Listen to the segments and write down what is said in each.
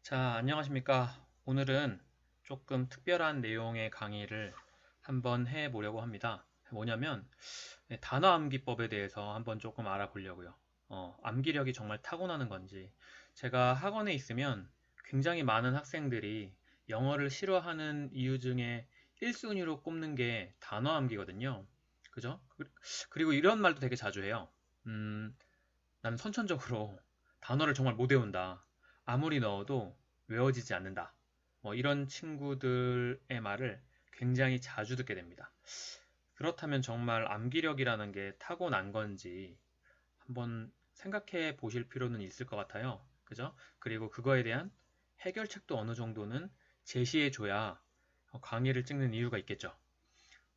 자, 안녕하십니까. 오늘은 조금 특별한 내용의 강의를 한번 해보려고 합니다. 뭐냐면, 단어 암기법에 대해서 한번 조금 알아보려고요. 암기력이 정말 타고나는 건지, 제가 학원에 있으면 굉장히 많은 학생들이 영어를 싫어하는 이유 중에 1순위로 꼽는 게 단어 암기거든요. 그죠? 그리고 이런 말도 되게 자주 해요. 음, 나는 선천적으로 단어를 정말 못 외운다. 아무리 넣어도 외워지지 않는다. 뭐 이런 친구들의 말을 굉장히 자주 듣게 됩니다. 그렇다면 정말 암기력이라는 게 타고난 건지 한번 생각해 보실 필요는 있을 것 같아요. 그죠? 그리고 그거에 대한 해결책도 어느 정도는 제시해 줘야 강의를 찍는 이유가 있겠죠.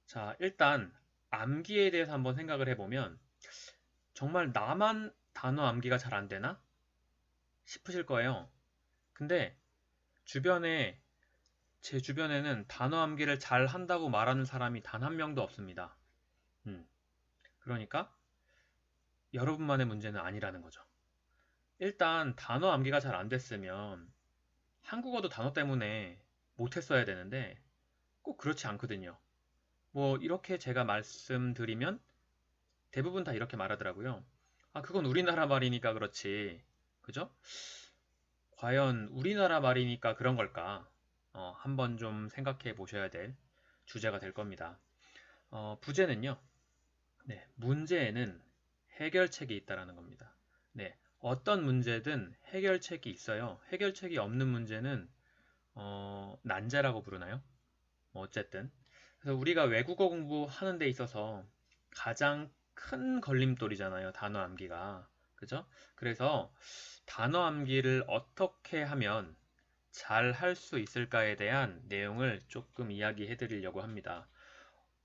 자, 일단 암기에 대해서 한번 생각을 해보면 정말 나만 단어 암기가 잘 안 되나? 싶으실 거예요. 근데 주변에, 제 주변에는 단어 암기를 잘 한다고 말하는 사람이 단 한 명도 없습니다. 음, 그러니까 여러분만의 문제는 아니라는 거죠. 일단 단어 암기가 잘 안 됐으면 한국어도 단어 때문에 못했어야 되는데 꼭 그렇지 않거든요. 뭐 이렇게 제가 말씀드리면 대부분 다 이렇게 말하더라고요. 아, 그건 우리나라 말이니까 그렇지. 그죠? 과연 우리나라 말이니까 그런 걸까? 한번 좀 생각해 보셔야 될 주제가 될 겁니다. 부제는요, 네, 문제에는 해결책이 있다라는 겁니다. 네, 어떤 문제든 해결책이 있어요. 해결책이 없는 문제는, 난제라고 부르나요? 뭐 어쨌든. 그래서 우리가 외국어 공부하는 데 있어서 가장 큰 걸림돌이잖아요. 단어 암기가. 그죠? 그래서 단어 암기를 어떻게 하면 잘 할 수 있을까에 대한 내용을 조금 이야기해 드리려고 합니다.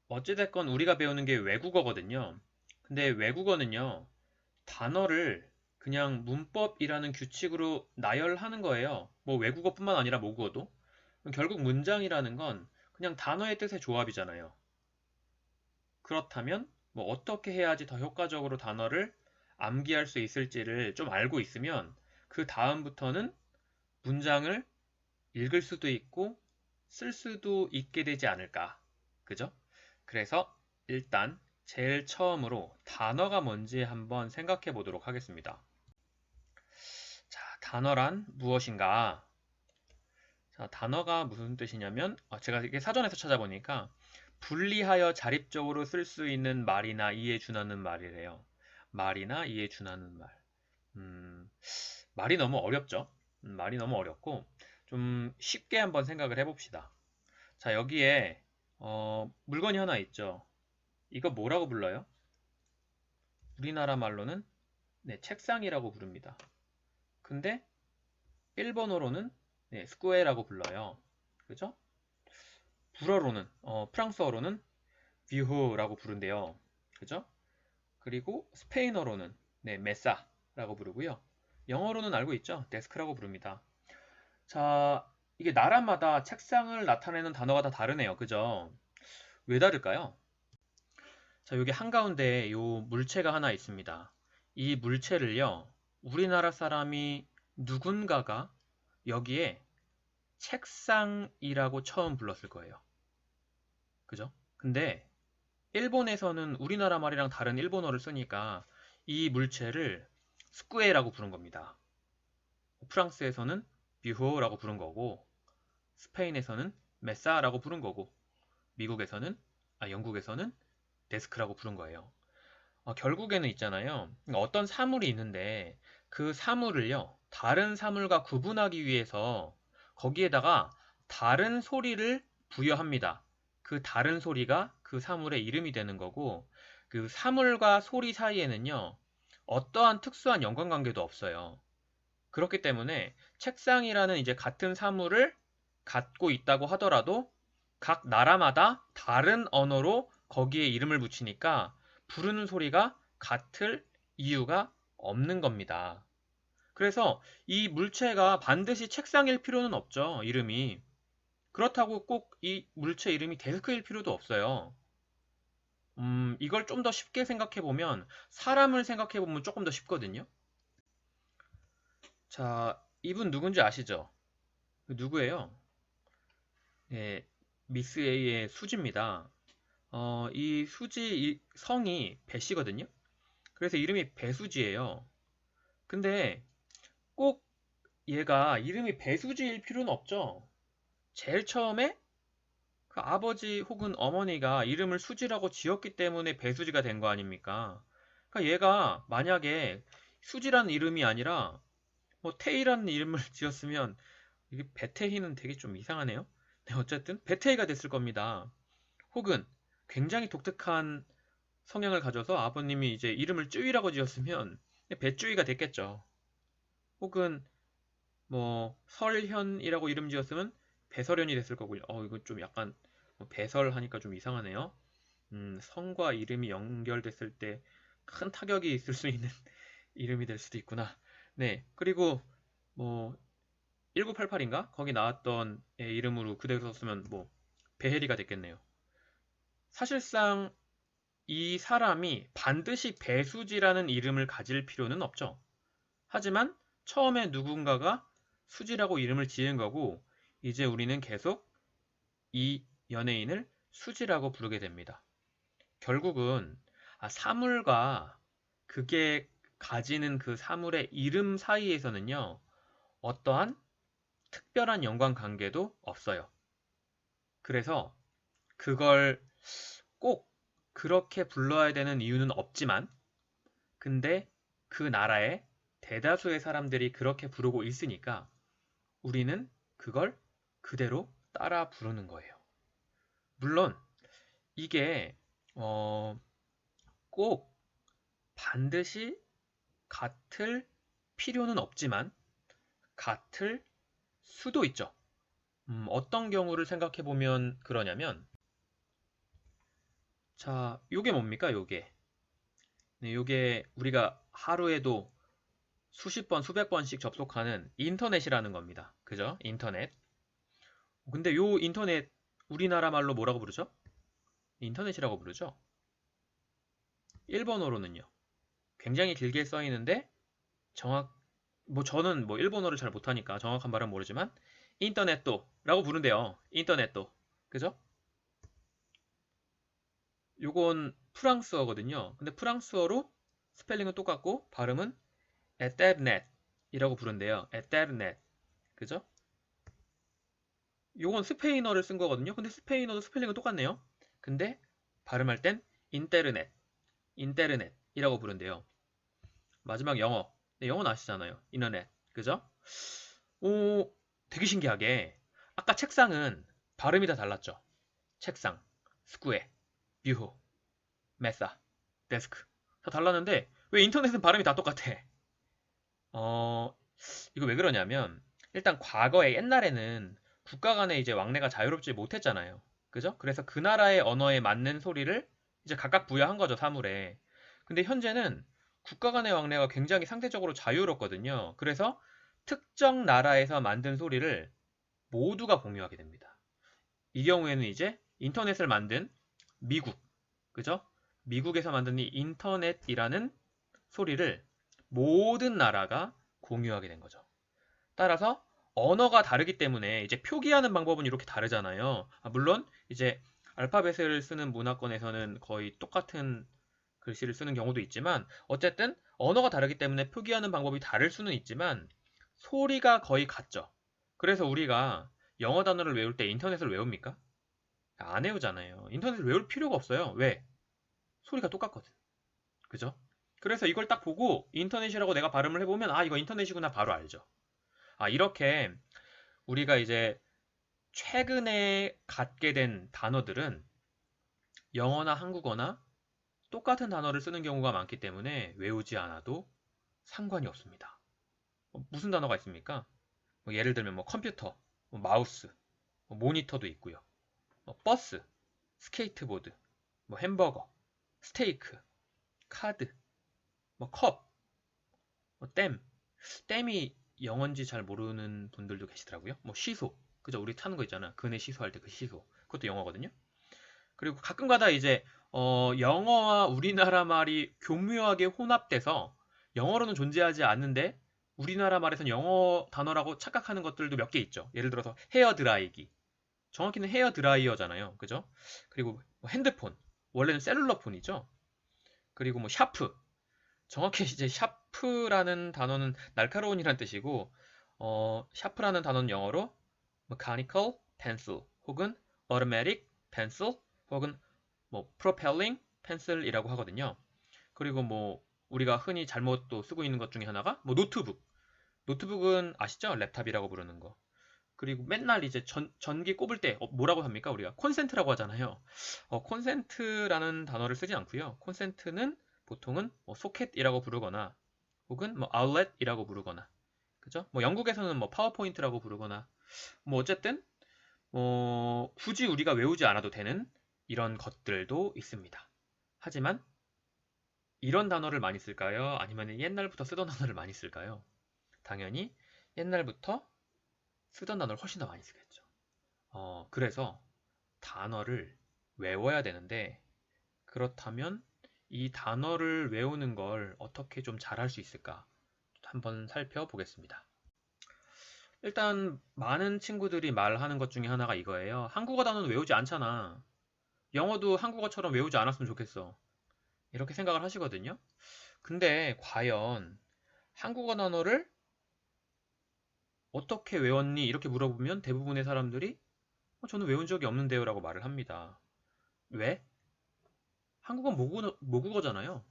어찌됐건 우리가 배우는 게 외국어거든요. 근데 외국어는요, 단어를 그냥 문법이라는 규칙으로 나열하는 거예요. 뭐 외국어뿐만 아니라 모국어도. 결국 문장이라는 건 그냥 단어의 뜻의 조합이잖아요. 그렇다면 뭐 어떻게 해야지 더 효과적으로 단어를 암기할 수 있을지를 좀 알고 있으면 그 다음부터는 문장을 읽을 수도 있고 쓸 수도 있게 되지 않을까. 그죠? 그래서 일단 제일 처음으로 단어가 뭔지 한번 생각해 보도록 하겠습니다. 자, 단어란 무엇인가? 자, 단어가 무슨 뜻이냐면 제가 이게 사전에서 찾아보니까 분리하여 자립적으로 쓸 수 있는 말이나 이에 준하는 말이래요. 말이나 이에 준하는 말. 음, 말이 너무 어렵죠? 말이 너무 어렵고 좀 쉽게 한번 생각을 해봅시다. 자, 여기에 물건이 하나 있죠. 이거 뭐라고 불러요? 우리나라 말로는 네, 책상이라고 부릅니다. 근데 일본어로는 네, 스쿠에라고 불러요. 그죠? 불어로는 프랑스어로는 뷰호라고 부른대요. 그죠? 그리고 스페인어로는 네, 메사라고 부르고요. 영어로는 알고 있죠? 데스크라고 부릅니다. 자, 이게 나라마다 책상을 나타내는 단어가 다 다르네요. 그죠? 왜 다를까요? 자, 여기 한가운데 요 물체가 하나 있습니다. 이 물체를요, 우리나라 사람이 누군가가 여기에 책상이라고 처음 불렀을 거예요. 그죠? 근데 일본에서는 우리나라 말이랑 다른 일본어를 쓰니까 이 물체를 스쿠에라고 부른 겁니다. 프랑스에서는 뷰호라고 부른 거고, 스페인에서는 메사라고 부른 거고, 미국에서는, 영국에서는 데스크라고 부른 거예요. 결국에는 있잖아요. 어떤 사물이 있는데 그 사물을요, 다른 사물과 구분하기 위해서 거기에다가 다른 소리를 부여합니다. 그 다른 소리가 그 사물의 이름이 되는 거고, 그 사물과 소리 사이에는요, 어떠한 특수한 연관관계도 없어요. 그렇기 때문에 책상이라는 이제 같은 사물을 갖고 있다고 하더라도 각 나라마다 다른 언어로 거기에 이름을 붙이니까 부르는 소리가 같을 이유가 없는 겁니다. 그래서 이 물체가 반드시 책상일 필요는 없죠, 이름이. 그렇다고 꼭 이 물체 이름이 데스크일 필요도 없어요. 이걸 좀 더 쉽게 생각해 보면 사람을 생각해 보면 조금 더 쉽거든요. 자, 이분 누군지 아시죠? 누구예요? 네, 미스 A의 수지입니다. 이 수지 성이 배씨거든요. 그래서 이름이 배수지예요. 근데 꼭 얘가 이름이 배수지일 필요는 없죠. 제일 처음에 그 아버지 혹은 어머니가 이름을 수지라고 지었기 때문에 배수지가 된 거 아닙니까? 그러니까 얘가 만약에 수지라는 이름이 아니라 뭐 태희라는 이름을 지었으면 이게 배태희는 되게 좀 이상하네요. 네, 어쨌든 배태희가 됐을 겁니다. 혹은 굉장히 독특한 성향을 가져서 아버님이 이제 이름을 쭈이라고 지었으면 배쭈이가 됐겠죠. 혹은 뭐 설현이라고 이름 지었으면 배설현이 됐을 거고요. 이거 좀 약간 배설하니까 좀 이상하네요. 성과 이름이 연결됐을 때 큰 타격이 있을 수 있는 이름이 될 수도 있구나. 네, 그리고 뭐 1988인가? 거기 나왔던 애 이름으로 그대로 썼으면 뭐 배혜리가 됐겠네요. 사실상 이 사람이 반드시 배수지라는 이름을 가질 필요는 없죠. 하지만 처음에 누군가가 수지라고 이름을 지은 거고 이제 우리는 계속 이 연예인을 수지라고 부르게 됩니다. 결국은 사물과 그게 가지는 그 사물의 이름 사이에서는요, 어떠한 특별한 연관관계도 없어요. 그래서 그걸 꼭 그렇게 불러야 되는 이유는 없지만, 근데 그 나라의 대다수의 사람들이 그렇게 부르고 있으니까 우리는 그걸 그대로 따라 부르는 거예요. 물론 이게 어, 꼭 반드시 같을 필요는 없지만 같을 수도 있죠. 어떤 경우를 생각해 보면 그러냐면 자, 요게 뭡니까? 요게. 네, 요게 우리가 하루에도 수십 번, 수백 번씩 접속하는 인터넷이라는 겁니다. 그죠? 인터넷. 근데 요 인터넷 우리나라 말로 뭐라고 부르죠? 인터넷이라고 부르죠? 일본어로는요. 굉장히 길게 써 있는데 뭐 저는 뭐 일본어를 잘 못하니까 정확한 발음 모르지만 인터넷도라고 부른대요. 인터넷도. 그죠? 요건 프랑스어거든요. 근데 프랑스어로 스펠링은 똑같고 발음은 에테르넷이라고 부른대요. 에테르넷. 그죠? 요건 스페인어를 쓴 거거든요. 근데 스페인어도 스펠링은 똑같네요. 근데 발음할 땐 인테르넷, 인테르넷이라고 부른대요. 마지막 영어. 네, 영어는 아시잖아요. 인터넷. 그죠? 오, 되게 신기하게 아까 책상은 발음이 다 달랐죠. 책상, 스쿠에, 뷰호, 메사, 데스크 다 달랐는데 왜 인터넷은 발음이 다 똑같아? 어, 이거 왜 그러냐면 일단 과거에 옛날에는 국가 간에 이제 왕래가 자유롭지 못했잖아요. 그죠? 그래서 그 나라의 언어에 맞는 소리를 이제 각각 부여한 거죠, 사물에. 근데 현재는 국가 간의 왕래가 굉장히 상대적으로 자유롭거든요. 그래서 특정 나라에서 만든 소리를 모두가 공유하게 됩니다. 이 경우에는 이제 인터넷을 만든 미국, 그죠? 미국에서 만든 이 인터넷이라는 소리를 모든 나라가 공유하게 된 거죠. 따라서 언어가 다르기 때문에 이제 표기하는 방법은 이렇게 다르잖아요. 물론 이제 알파벳을 쓰는 문화권에서는 거의 똑같은 글씨를 쓰는 경우도 있지만 어쨌든 언어가 다르기 때문에 표기하는 방법이 다를 수는 있지만 소리가 거의 같죠. 그래서 우리가 영어 단어를 외울 때 인터넷을 외웁니까? 안 외우잖아요. 인터넷을 외울 필요가 없어요. 왜? 소리가 똑같거든. 그죠? 그래서 이걸 딱 보고 인터넷이라고 내가 발음을 해보면 이거 인터넷이구나 바로 알죠. 이렇게 우리가 이제 최근에 갖게 된 단어들은 영어나 한국어나 똑같은 단어를 쓰는 경우가 많기 때문에 외우지 않아도 상관이 없습니다. 무슨 단어가 있습니까? 예를 들면 뭐 컴퓨터, 마우스, 모니터도 있고요. 버스, 스케이트보드, 햄버거, 스테이크, 카드, 컵, 댐. 댐이 영어인지 잘 모르는 분들도 계시더라고요. 시소. 그죠? 우리 타는 거 있잖아. 그네 시소할 때 그 시소. 그것도 영어거든요. 그리고 가끔가다 이제 영어와 우리나라 말이 교묘하게 혼합돼서 영어로는 존재하지 않는데 우리나라 말에서는 영어 단어라고 착각하는 것들도 몇 개 있죠. 예를 들어서 헤어 드라이기. 정확히는 헤어 드라이어잖아요. 그죠? 그리고 뭐 핸드폰. 원래는 셀룰러 폰이죠. 그리고 뭐 샤프. 정확히 이제 샤프라는 단어는 날카로운이란 뜻이고, 샤프라는 단어는 영어로 mechanical pencil 혹은 automatic pencil 혹은 뭐 propelling pencil이라고 하거든요. 그리고 뭐 우리가 흔히 잘못 또 쓰고 있는 것 중에 하나가 뭐 노트북. 노트북은 아시죠? 랩탑이라고 부르는 거. 그리고 맨날 이제 전기 꼽을 때 뭐라고 합니까? 우리가 콘센트라고 하잖아요. 콘센트라는 단어를 쓰지 않고요. 콘센트는 보통은 뭐 소켓이라고 부르거나 혹은 뭐 아울렛이라고 부르거나 그죠? 뭐 영국에서는 뭐 파워포인트라고 부르거나 뭐 어쨌든 굳이 우리가 외우지 않아도 되는 이런 것들도 있습니다. 하지만 이런 단어를 많이 쓸까요? 아니면 옛날부터 쓰던 단어를 많이 쓸까요? 당연히 옛날부터 쓰던 단어를 훨씬 더 많이 쓰겠죠. 그래서 단어를 외워야 되는데 그렇다면 이 단어를 외우는 걸 어떻게 좀 잘할 수 있을까? 한번 살펴보겠습니다. 일단 많은 친구들이 말하는 것 중에 하나가 이거예요. 한국어 단어는 외우지 않잖아. 영어도 한국어처럼 외우지 않았으면 좋겠어. 이렇게 생각을 하시거든요. 근데 과연 한국어 단어를 어떻게 외웠니? 이렇게 물어보면 대부분의 사람들이 저는 외운 적이 없는데요 라고 말을 합니다. 왜? 한국어는 모국어잖아요.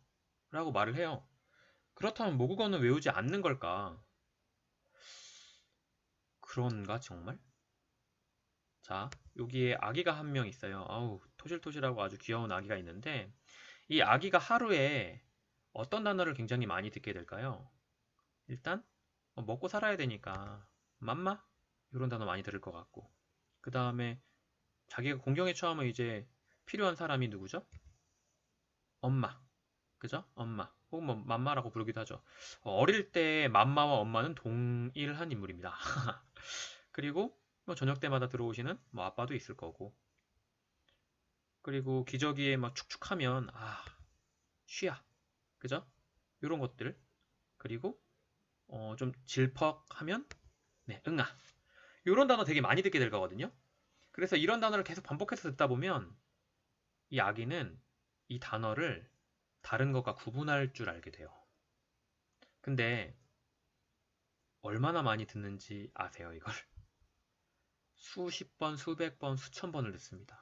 라고 말을 해요. 그렇다면 모국어는 외우지 않는 걸까? 그런가 정말? 자, 여기에 아기가 한 명 있어요. 아우, 토실토실하고 아주 귀여운 아기가 있는데 이 아기가 하루에 어떤 단어를 굉장히 많이 듣게 될까요? 일단 먹고 살아야 되니까 맘마 이런 단어 많이 들을 것 같고 그 다음에 자기가 공경에 처하면 이제 필요한 사람이 누구죠? 엄마. 그죠? 엄마. 혹은 뭐 맘마라고 부르기도 하죠. 어릴 때 맘마와 엄마는 동일한 인물입니다. 그리고 뭐 저녁 때마다 들어오시는 뭐 아빠도 있을 거고. 그리고 기저귀에 막 축축하면 쉬야. 그죠? 이런 것들. 그리고 좀 질퍽하면 네, 응아. 이런 단어 되게 많이 듣게 될 거거든요. 그래서 이런 단어를 계속 반복해서 듣다 보면 이 아기는 이 단어를 다른 것과 구분할 줄 알게 돼요. 근데 얼마나 많이 듣는지 아세요, 이걸? 수십 번, 수백 번, 수천 번을 듣습니다.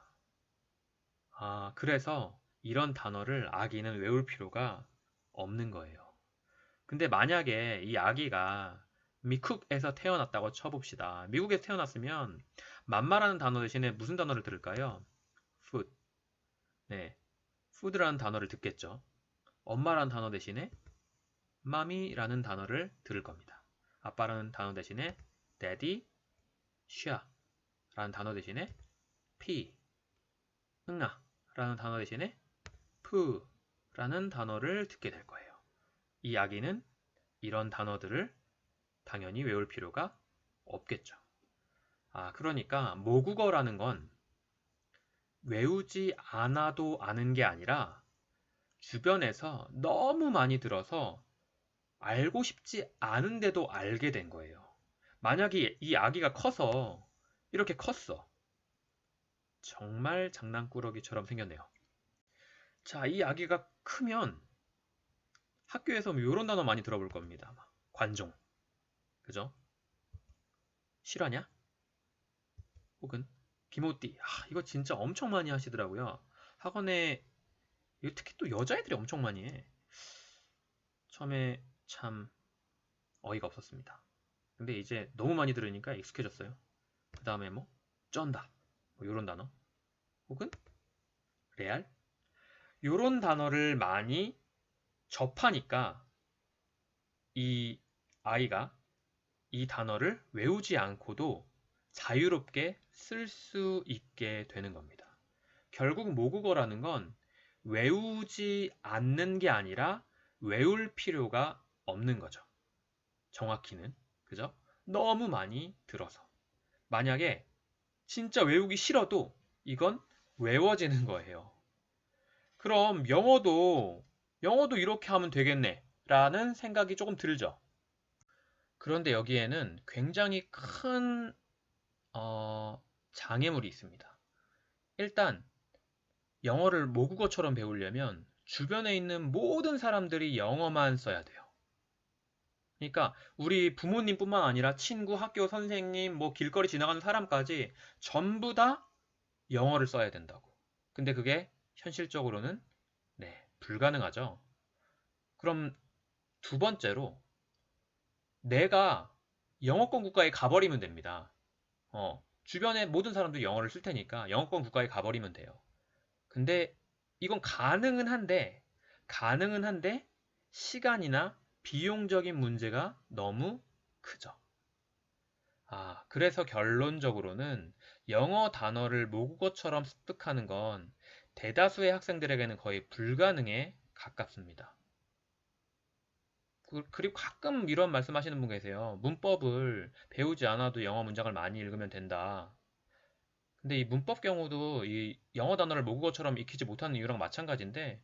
그래서 이런 단어를 아기는 외울 필요가 없는 거예요. 근데 만약에 이 아기가 미국에서 태어났다고 쳐봅시다. 미국에서 태어났으면 맘마라는 단어 대신에 무슨 단어를 들을까요? food. 네, food라는 단어를 듣겠죠. 엄마라는 단어 대신에 mommy라는 단어를 들을 겁니다. 아빠라는 단어 대신에 daddy, 쉬라는 단어 대신에 pee, 응아 라는 단어 대신에 poo라는 단어를 듣게 될 거예요. 이 아기는 이런 단어들을 당연히 외울 필요가 없겠죠. 그러니까 모국어라는 건 외우지 않아도 아는 게 아니라 주변에서 너무 많이 들어서 알고 싶지 않은데도 알게 된 거예요. 만약에 이 아기가 커서 이렇게 컸어. 정말 장난꾸러기처럼 생겼네요. 자, 이 아기가 크면 학교에서 이런 단어 많이 들어볼 겁니다. 관종. 그죠? 실화냐? 혹은 기모띠. 이거 진짜 엄청 많이 하시더라고요. 학원에 특히 또 여자애들이 엄청 많이 해. 처음에 참 어이가 없었습니다. 근데 이제 너무 많이 들으니까 익숙해졌어요. 그 다음에 뭐 쩐다. 뭐 이런 단어. 혹은 레알. 이런 단어를 많이 접하니까 이 아이가 이 단어를 외우지 않고도 자유롭게 쓸 수 있게 되는 겁니다. 결국 모국어라는 건 외우지 않는 게 아니라 외울 필요가 없는 거죠. 정확히는. 그죠? 너무 많이 들어서. 만약에 진짜 외우기 싫어도 이건 외워지는 거예요. 그럼 영어도 이렇게 하면 되겠네. 라는 생각이 조금 들죠. 그런데 여기에는 굉장히 큰 장애물이 있습니다. 일단 영어를 모국어처럼 배우려면 주변에 있는 모든 사람들이 영어만 써야 돼요. 그러니까 우리 부모님뿐만 아니라 친구, 학교 선생님, 뭐 길거리 지나가는 사람까지 전부 다 영어를 써야 된다고. 근데 그게 현실적으로는 불가능하죠. 그럼 두 번째로 내가 영어권 국가에 가버리면 됩니다. 주변에 모든 사람들이 영어를 쓸 테니까 영어권 국가에 가버리면 돼요. 근데 이건 가능은 한데 시간이나 비용적인 문제가 너무 크죠. 그래서 결론적으로는 영어 단어를 모국어처럼 습득하는 건 대다수의 학생들에게는 거의 불가능에 가깝습니다. 그리고 가끔 이런 말씀하시는 분 계세요. 문법을 배우지 않아도 영어 문장을 많이 읽으면 된다. 근데 이 문법 경우도 이 영어 단어를 모국어처럼 익히지 못하는 이유랑 마찬가지인데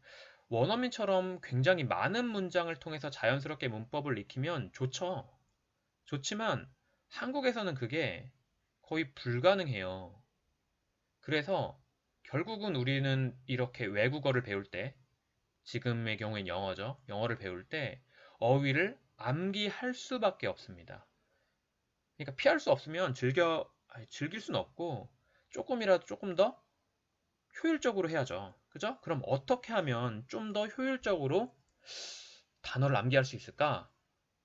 원어민처럼 굉장히 많은 문장을 통해서 자연스럽게 문법을 익히면 좋죠. 좋지만 한국에서는 그게 거의 불가능해요. 그래서 결국은 우리는 이렇게 외국어를 배울 때, 지금의 경우엔 영어죠. 영어를 배울 때 어휘를 암기할 수밖에 없습니다. 그러니까 피할 수 없으면 즐길 수는 없고 조금이라도 조금 더 효율적으로 해야죠. 그죠? 그럼 어떻게 하면 좀 더 효율적으로 단어를 암기할 수 있을까?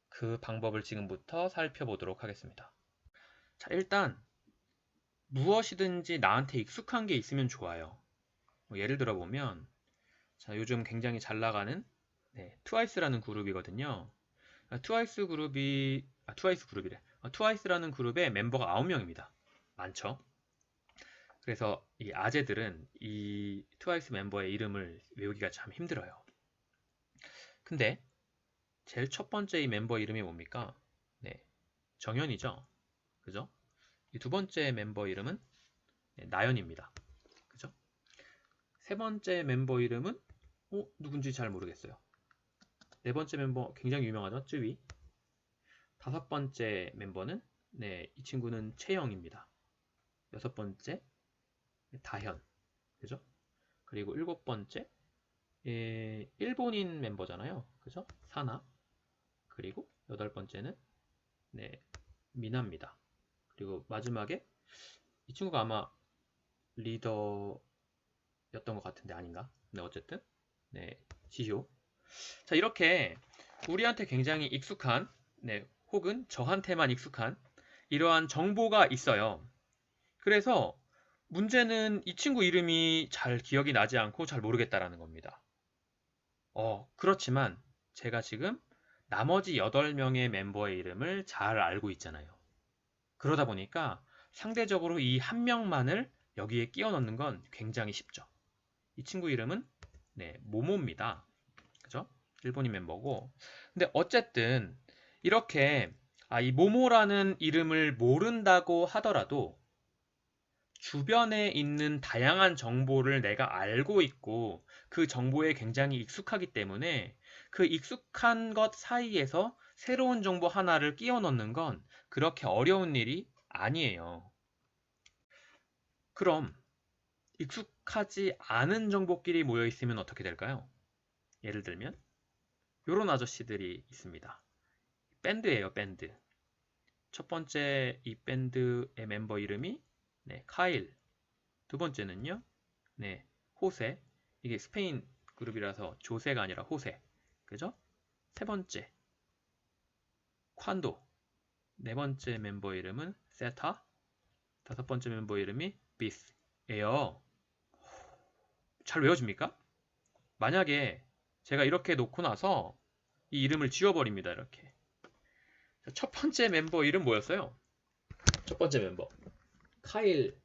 그 방법을 지금부터 살펴보도록 하겠습니다. 자, 일단 무엇이든지 나한테 익숙한 게 있으면 좋아요. 예를 들어 보면 자, 요즘 굉장히 잘 나가는 트와이스라는 그룹이거든요. 트와이스라는 그룹의 멤버가 9명입니다. 많죠? 그래서 이 아재들은 이 트와이스 멤버의 이름을 외우기가 참 힘들어요. 근데 제일 첫 번째 이 멤버 이름이 뭡니까? 정현이죠. 그죠? 이 두 번째 멤버 이름은 나연입니다. 그죠? 세 번째 멤버 이름은 누군지 잘 모르겠어요. 네 번째 멤버 굉장히 유명하죠? 쯔위. 다섯 번째 멤버는 이 친구는 채영입니다. 여섯 번째 다현. 그죠? 그리고 일곱 번째 일본인 멤버잖아요. 그죠? 사나. 그리고 여덟 번째는 미나입니다. 그리고 마지막에 이 친구가 아마 리더였던 것 같은데 아닌가? 어쨌든 지효. 자, 이렇게 우리한테 굉장히 익숙한 혹은 저한테만 익숙한 이러한 정보가 있어요. 그래서 문제는 이 친구 이름이 잘 기억이 나지 않고 잘 모르겠다라는 겁니다. 그렇지만 제가 지금 나머지 8명의 멤버의 이름을 잘 알고 있잖아요. 그러다 보니까 상대적으로 이 한 명만을 여기에 끼워 넣는 건 굉장히 쉽죠. 이 친구 이름은 모모입니다. 그죠? 일본인 멤버고. 근데 어쨌든 이렇게 이 모모라는 이름을 모른다고 하더라도 주변에 있는 다양한 정보를 내가 알고 있고 그 정보에 굉장히 익숙하기 때문에 그 익숙한 것 사이에서 새로운 정보 하나를 끼워 넣는 건 그렇게 어려운 일이 아니에요. 그럼 익숙하지 않은 정보끼리 모여 있으면 어떻게 될까요? 예를 들면 요런 아저씨들이 있습니다. 밴드예요, 밴드. 첫 번째 이 밴드의 멤버 이름이 카일. 두 번째는요. 호세. 이게 스페인 그룹이라서 조세가 아니라 호세. 그죠? 세 번째 콴도. 네 번째 멤버 이름은 세타. 다섯 번째 멤버 이름이 비스예요. 잘 외워집니까? 만약에 제가 이렇게 놓고 나서 이 이름을 지워버립니다. 이렇게. 첫 번째 멤버 이름 뭐였어요? 첫 번째 멤버 카일.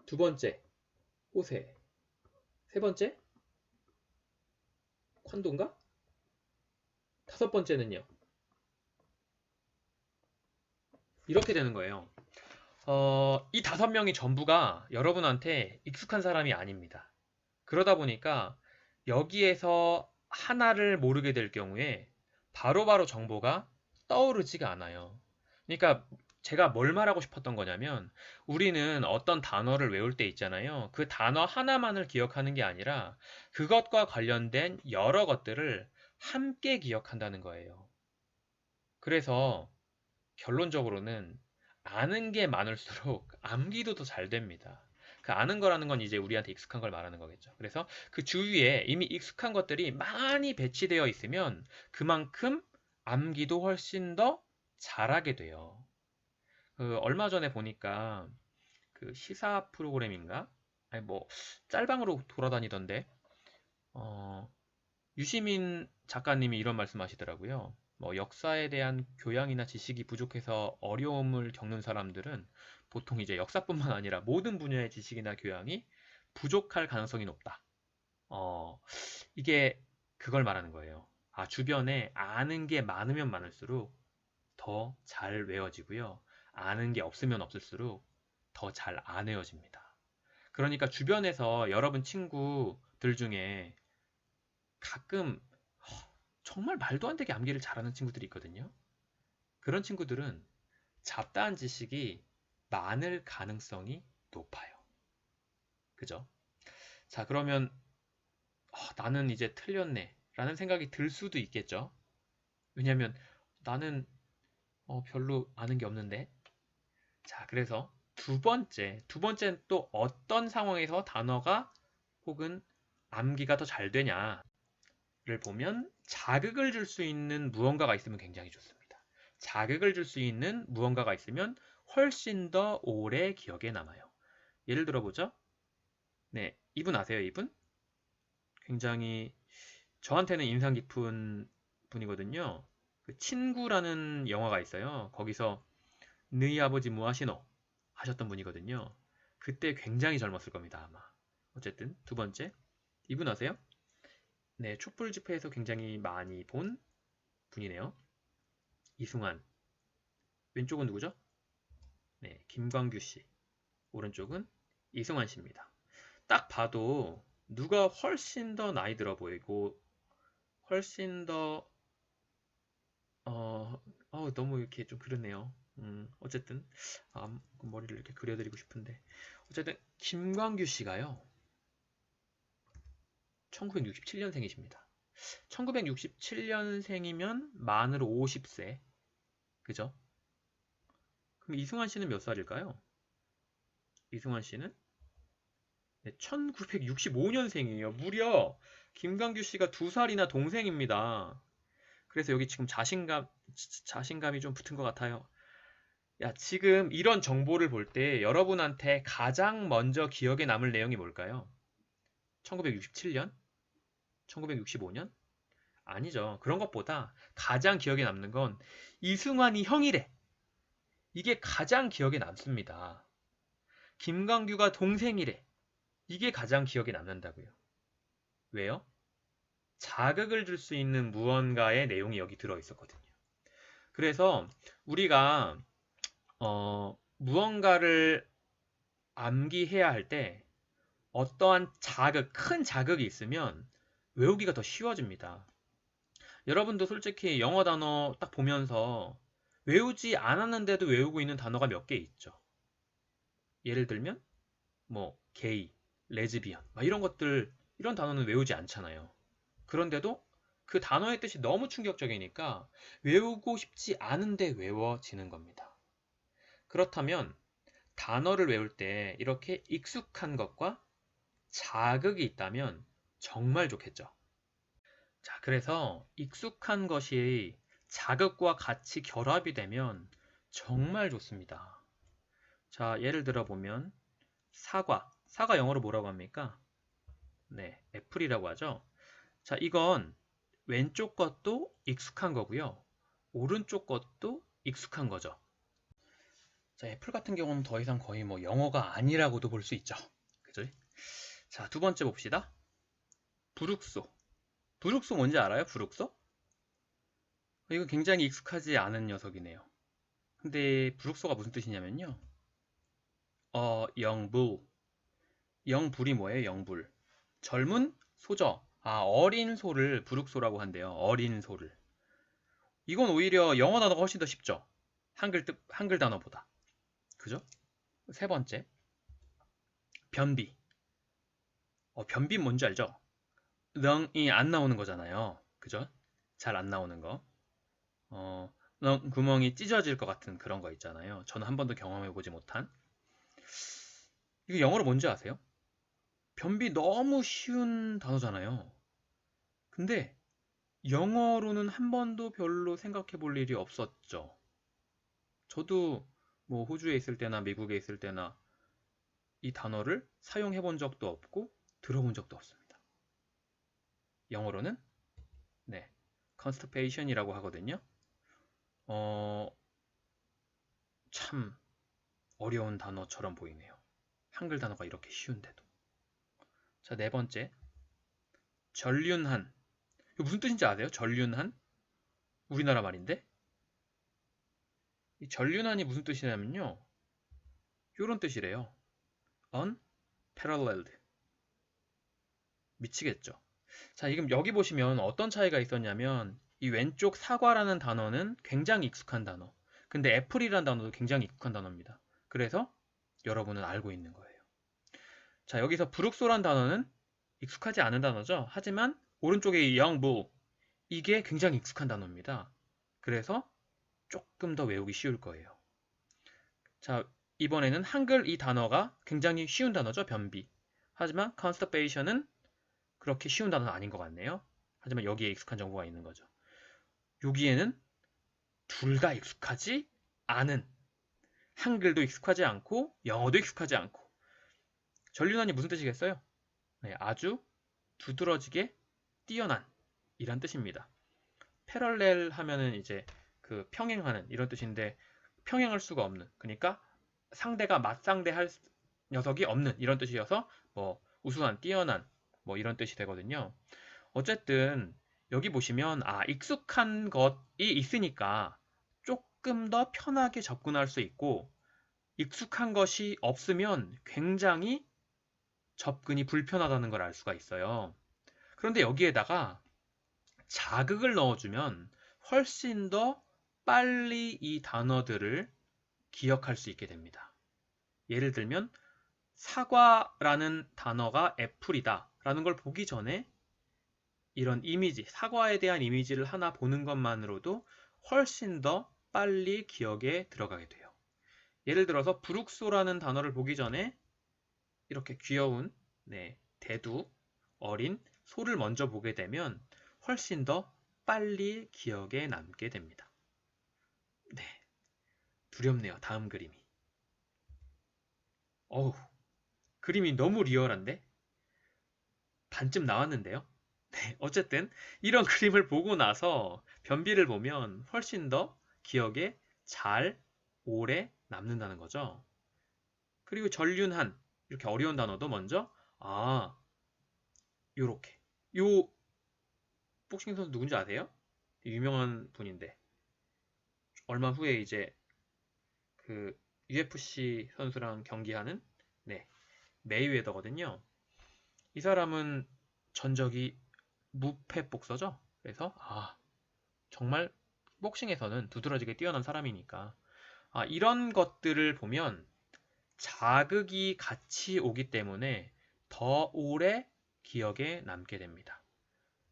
두 번째 호세. 세 번째 콴도인가? 다섯 번째는요. 이렇게 되는 거예요. 이 5명이 전부가 여러분한테 익숙한 사람이 아닙니다. 그러다 보니까 여기에서 하나를 모르게 될 경우에 바로바로 정보가 떠오르지가 않아요. 그러니까 제가 뭘 말하고 싶었던 거냐면 우리는 어떤 단어를 외울 때 있잖아요. 그 단어 하나만을 기억하는 게 아니라 그것과 관련된 여러 것들을 함께 기억한다는 거예요. 그래서 결론적으로는 아는 게 많을수록 암기도 더 잘 됩니다. 그 아는 거라는 건 이제 우리한테 익숙한 걸 말하는 거겠죠. 그래서 그 주위에 이미 익숙한 것들이 많이 배치되어 있으면 그만큼 암기도 훨씬 더 잘하게 돼요. 얼마 전에 보니까 그 시사 프로그램인가? 아니 뭐 짤방으로 돌아다니던데 유시민 작가님이 이런 말씀하시더라고요. 뭐 역사에 대한 교양이나 지식이 부족해서 어려움을 겪는 사람들은 보통 이제 역사뿐만 아니라 모든 분야의 지식이나 교양이 부족할 가능성이 높다. 어, 이게 그걸 말하는 거예요. 아, 주변에 아는 게 많으면 많을수록 더 잘 외워지고요. 아는 게 없으면 없을수록 더 잘 안 외워집니다. 그러니까 주변에서 여러분 친구들 중에 가끔 정말 말도 안 되게 암기를 잘하는 친구들이 있거든요. 그런 친구들은 잡다한 지식이 많을 가능성이 높아요. 그죠? 자, 그러면 나는 이제 틀렸네 라는 생각이 들 수도 있겠죠. 왜냐면 나는 별로 아는 게 없는데. 자, 그래서 두 번째는 또 어떤 상황에서 단어가 혹은 암기가 더 잘 되냐를 보면 자극을 줄 수 있는 무언가가 있으면 굉장히 좋습니다. 자극을 줄 수 있는 무언가가 있으면 훨씬 더 오래 기억에 남아요. 예를 들어보죠. 네, 이분 아세요, 이분? 굉장히 저한테는 인상 깊은 분이거든요. 그 친구라는 영화가 있어요. 거기서 너희 아버지 뭐 하시노? 하셨던 분이거든요. 그때 굉장히 젊었을 겁니다, 아마. 어쨌든 두 번째, 이분 아세요? 네, 촛불 집회에서 굉장히 많이 본 분이네요. 이승환. 왼쪽은 누구죠? 네, 김광규 씨. 오른쪽은 이승환 씨입니다. 딱 봐도 누가 훨씬 더 나이 들어 보이고 훨씬 더 너무 이렇게 좀 그렇네요. 어쨌든 머리를 이렇게 그려드리고 싶은데 어쨌든 김광규 씨가요. 1967년생이십니다. 1967년생이면 만으로 50세. 그죠? 그럼 이승환 씨는 몇 살일까요? 이승환 씨는 1965년생이에요. 무려 김광규 씨가 2살이나 동생입니다. 그래서 여기 지금 자신감이 좀 붙은 것 같아요. 야, 지금 이런 정보를 볼 때 여러분한테 가장 먼저 기억에 남을 내용이 뭘까요? 1967년? 1965년? 아니죠. 그런 것보다 가장 기억에 남는 건 이승환이 형이래. 이게 가장 기억에 남습니다. 김광규가 동생이래. 이게 가장 기억에 남는다고요. 왜요? 자극을 줄 수 있는 무언가의 내용이 여기 들어 있었거든요. 그래서 우리가 무언가를 암기해야 할 때 어떠한 큰 자극이 있으면 외우기가 더 쉬워집니다. 여러분도 솔직히 영어 단어 딱 보면서 외우지 않았는데도 외우고 있는 단어가 몇 개 있죠. 예를 들면 뭐 게이, 레즈비언 이런 것들 이런 단어는 외우지 않잖아요. 그런데도 그 단어의 뜻이 너무 충격적이니까 외우고 싶지 않은데 외워지는 겁니다. 그렇다면 단어를 외울 때 이렇게 익숙한 것과 자극이 있다면 정말 좋겠죠. 자, 그래서 익숙한 것이 자극과 같이 결합이 되면 정말 좋습니다. 자, 예를 들어 보면 사과 영어로 뭐라고 합니까? 네, 애플이라고 하죠. 자, 이건 왼쪽 것도 익숙한 거고요. 오른쪽 것도 익숙한 거죠. 자, 애플 같은 경우는 더 이상 거의 뭐 영어가 아니라고도 볼 수 있죠. 그죠? 자, 두 번째 봅시다. 부룩소. 부룩소 뭔지 알아요? 부룩소? 이거 굉장히 익숙하지 않은 녀석이네요. 근데 부룩소가 무슨 뜻이냐면요. 영불. 영불이 뭐예요? 영불. 젊은 소죠. 어린 소를 부룩소라고 한대요. 어린 소를. 이건 오히려 영어 단어가 훨씬 더 쉽죠. 한글 단어보다. 그죠? 세 번째, 변비. 변비 뭔지 알죠? 렁이 안 나오는 거잖아요. 그죠? 잘 안 나오는 거. 렁 구멍이 찢어질 것 같은 그런 거 있잖아요. 저는 한 번도 경험해보지 못한. 이거 영어로 뭔지 아세요? 변비 너무 쉬운 단어잖아요. 근데 영어로는 한 번도 별로 생각해 볼 일이 없었죠. 저도 뭐 호주에 있을 때나 미국에 있을 때나 이 단어를 사용해 본 적도 없고 들어본 적도 없습니다. 영어로는 네, constipation이라고 하거든요. 어, 참 어려운 단어처럼 보이네요. 한글 단어가 이렇게 쉬운데도. 자, 네 번째. 전륜한. 이거 무슨 뜻인지 아세요? 전륜한? 우리나라 말인데? 이 전륜한이 무슨 뜻이냐면요. 요런 뜻이래요. unparalleled. 미치겠죠? 자, 지금 여기 보시면 어떤 차이가 있었냐면 이 왼쪽 사과라는 단어는 굉장히 익숙한 단어. 근데 애플이라는 단어도 굉장히 익숙한 단어입니다. 그래서 여러분은 알고 있는 거예요. 자, 여기서 브룩소란 단어는 익숙하지 않은 단어죠. 하지만 오른쪽에 이 영부 이게 굉장히 익숙한 단어입니다. 그래서 조금 더 외우기 쉬울 거예요. 자, 이번에는 한글 이 단어가 굉장히 쉬운 단어죠. 변비. 하지만 constipation은 그렇게 쉬운 단어는 아닌 것 같네요. 하지만 여기에 익숙한 정보가 있는 거죠. 여기에는 둘 다 익숙하지 않은, 한글도 익숙하지 않고 영어도 익숙하지 않고. 전륜한이 무슨 뜻이겠어요? 네, 아주 두드러지게 뛰어난 이란 뜻입니다. 패럴렐 하면은 이제 그 평행하는 이런 뜻인데 평행할 수가 없는, 그러니까 상대가 맞상대할 녀석이 없는 이런 뜻이어서 뭐 우수한, 뛰어난 뭐 이런 뜻이 되거든요. 어쨌든 여기 보시면 익숙한 것이 있으니까 조금 더 편하게 접근할 수 있고 익숙한 것이 없으면 굉장히 접근이 불편하다는 걸 알 수가 있어요. 그런데 여기에다가 자극을 넣어주면 훨씬 더 빨리 이 단어들을 기억할 수 있게 됩니다. 예를 들면 사과라는 단어가 애플이다 라는 걸 보기 전에 이런 이미지, 사과에 대한 이미지를 하나 보는 것만으로도 훨씬 더 빨리 기억에 들어가게 돼요. 예를 들어서 브룩소라는 단어를 보기 전에 이렇게 귀여운 대두, 어린 소를 먼저 보게 되면 훨씬 더 빨리 기억에 남게 됩니다. 네, 두렵네요. 다음 그림이. 어우, 그림이 너무 리얼한데? 반쯤 나왔는데요? 네, 어쨌든 이런 그림을 보고 나서 변비를 보면 훨씬 더 기억에 잘 오래 남는다는 거죠. 그리고 전륜한 이렇게 어려운 단어도 먼저 요렇게 요 복싱 선수 누군지 아세요? 유명한 분인데 얼마 후에 이제 그 UFC 선수랑 경기하는 메이웨더거든요. 이 사람은 전적이 무패복서죠. 그래서 정말 복싱에서는 두드러지게 뛰어난 사람이니까 이런 것들을 보면 자극이 같이 오기 때문에 더 오래 기억에 남게 됩니다.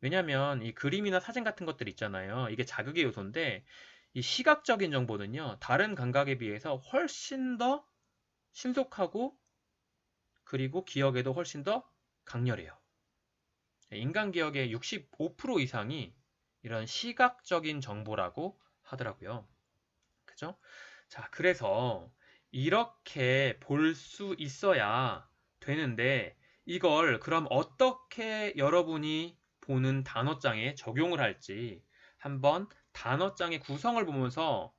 왜냐하면 이 그림이나 사진 같은 것들 있잖아요. 이게 자극의 요소인데 이 시각적인 정보는요. 다른 감각에 비해서 훨씬 더 신속하고 그리고 기억에도 훨씬 더 강렬해요. 인간 기억의 65% 이상이 이런 시각적인 정보라고 하더라고요. 그죠? 자, 그래서 이렇게 볼 수 있어야 되는데 이걸 그럼 어떻게 여러분이 보는 단어장에 적용을 할지 한번 단어장의 구성을 보면서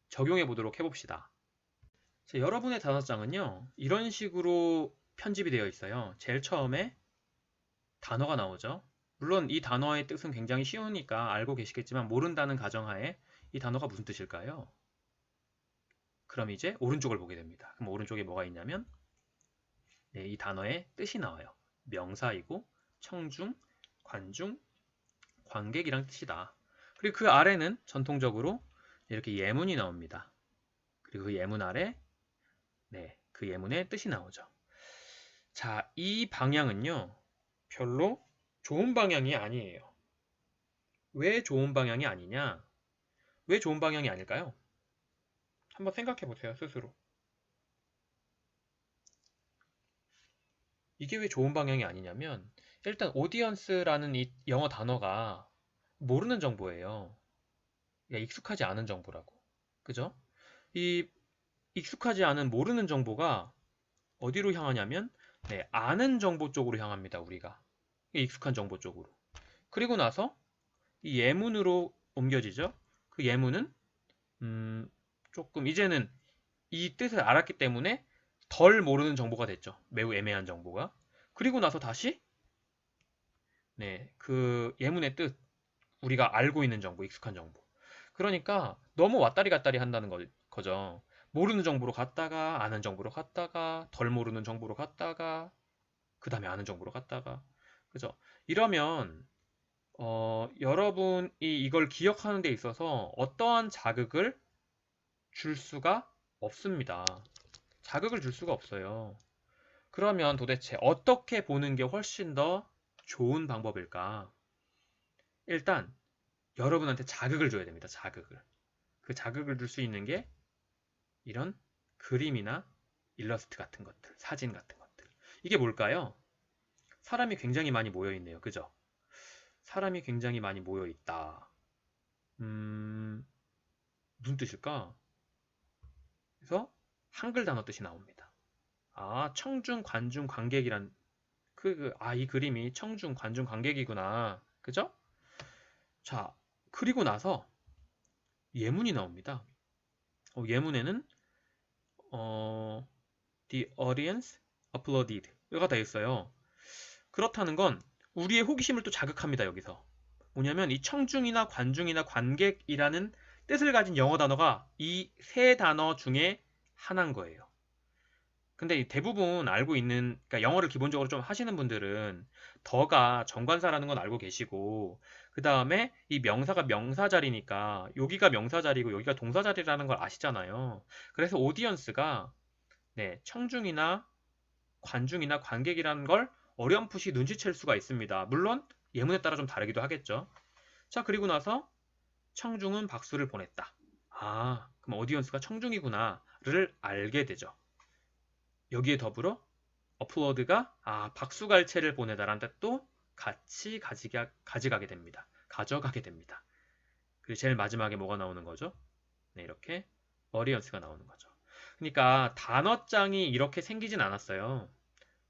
적용해 보도록 해봅시다. 자, 여러분의 단어장은요, 이런 식으로 편집이 되어 있어요. 제일 처음에 단어가 나오죠. 물론 이 단어의 뜻은 굉장히 쉬우니까 알고 계시겠지만 모른다는 가정하에 이 단어가 무슨 뜻일까요? 그럼 이제 오른쪽을 보게 됩니다. 그럼 오른쪽에 뭐가 있냐면 이 단어의 뜻이 나와요. 명사이고 청중, 관중, 관객이란 뜻이다. 그리고 그 아래는 전통적으로 이렇게 예문이 나옵니다. 그리고 그 예문 아래, 네, 그 예문의 뜻이 나오죠. 자, 이 방향은요, 별로 좋은 방향이 아니에요. 왜 좋은 방향이 아니냐? 왜 좋은 방향이 아닐까요? 한번 생각해 보세요, 스스로. 이게 왜 좋은 방향이 아니냐면, 일단 오디언스라는 이 영어 단어가 모르는 정보예요. 그러니까 익숙하지 않은 정보라고. 그죠? 이 익숙하지 않은 모르는 정보가 어디로 향하냐면, 네, 아는 정보 쪽으로 향합니다, 우리가. 익숙한 정보 쪽으로. 그리고 나서 이 예문으로 옮겨지죠. 그 예문은 조금 이제는 이 뜻을 알았기 때문에 덜 모르는 정보가 됐죠. 매우 애매한 정보가. 그리고 나서 다시 네, 그 예문의 뜻, 우리가 알고 있는 정보, 익숙한 정보. 그러니까 너무 왔다리 갔다리 한다는 거죠. 모르는 정보로 갔다가 아는 정보로 갔다가 덜 모르는 정보로 갔다가 그 다음에 아는 정보로 갔다가 그죠? 이러면 여러분이 이걸 기억하는 데 있어서 어떠한 자극을 줄 수가 없습니다. 자극을 줄 수가 없어요. 그러면 도대체 어떻게 보는 게 훨씬 더 좋은 방법일까? 일단 여러분한테 자극을 줘야 됩니다. 자극을. 그 자극을 줄 수 있는 게 이런 그림이나 일러스트 같은 것들, 사진 같은 것들. 이게 뭘까요? 사람이 굉장히 많이 모여 있네요. 그죠? 사람이 굉장히 많이 모여 있다. 무슨 뜻일까? 그래서 한글 단어 뜻이 나옵니다. 아, 청중, 관중, 관객이란 이 그림이 청중, 관중, 관객이구나. 그죠? 자, 그리고 나서 예문이 나옵니다. 예문에는 The audience applauded 가 돼 있어요. 그렇다는 건 우리의 호기심을 또 자극합니다. 여기서 뭐냐면 이 청중이나 관중이나 관객이라는 뜻을 가진 영어 단어가 이 세 단어 중에 하나인 거예요. 근데 대부분 알고 있는, 그러니까 영어를 기본적으로 좀 하시는 분들은 더가 정관사라는 건 알고 계시고, 그 다음에 이 명사가 명사 자리니까 여기가 명사 자리고 여기가 동사 자리라는 걸 아시잖아요. 그래서 오디언스가 네, 청중이나 관중이나 관객이라는 걸 어렴풋이 눈치챌 수가 있습니다. 물론 예문에 따라 좀 다르기도 하겠죠. 자, 그리고 나서 청중은 박수를 보냈다. 아, 그럼 오디언스가 청중이구나를 알게 되죠. 여기에 더불어 어플로드가 박수갈채를 보내다라는 뜻도 같이 가져가게 됩니다. 가져가게 됩니다. 그리고 제일 마지막에 뭐가 나오는 거죠? 네, 이렇게 어리언스가 나오는 거죠. 그러니까 단어장이 이렇게 생기진 않았어요.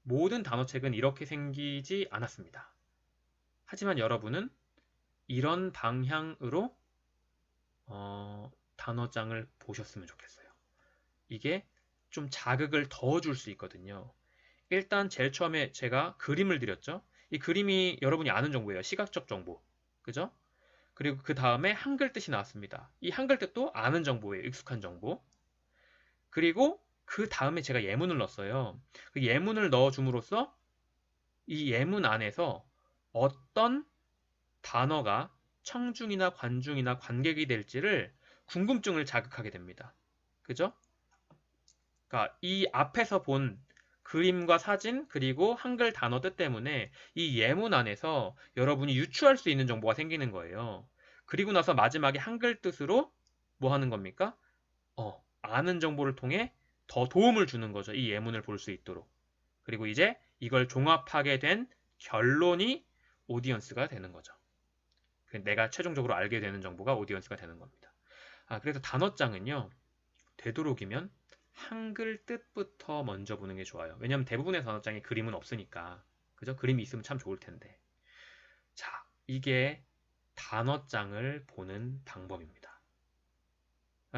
모든 단어책은 이렇게 생기지 않았습니다. 하지만 여러분은 이런 방향으로 단어장을 보셨으면 좋겠어요. 이게 좀 자극을 더 줄 수 있거든요. 일단 제일 처음에 제가 그림을 드렸죠. 이 그림이 여러분이 아는 정보예요. 시각적 정보. 그죠? 그리고 그 다음에 한글 뜻이 나왔습니다. 이 한글 뜻도 아는 정보예요. 익숙한 정보. 그리고 그 다음에 제가 예문을 넣었어요. 그 예문을 넣어줌으로써 이 예문 안에서 어떤 단어가 청중이나 관중이나 관객이 될지를 궁금증을 자극하게 됩니다. 그죠? 그러니까 이 앞에서 본 그림과 사진 그리고 한글 단어 뜻 때문에 이 예문 안에서 여러분이 유추할 수 있는 정보가 생기는 거예요. 그리고 나서 마지막에 한글 뜻으로 뭐 하는 겁니까? 아는 정보를 통해 더 도움을 주는 거죠. 이 예문을 볼 수 있도록. 그리고 이제 이걸 종합하게 된 결론이 오디언스가 되는 거죠. 내가 최종적으로 알게 되는 정보가 오디언스가 되는 겁니다. 그래서 단어장은요. 되도록이면 한글 뜻부터 먼저 보는 게 좋아요. 왜냐하면 대부분의 단어장에 그림은 없으니까. 그죠? 그림이 있으면 참 좋을 텐데. 자, 이게 단어장을 보는 방법입니다.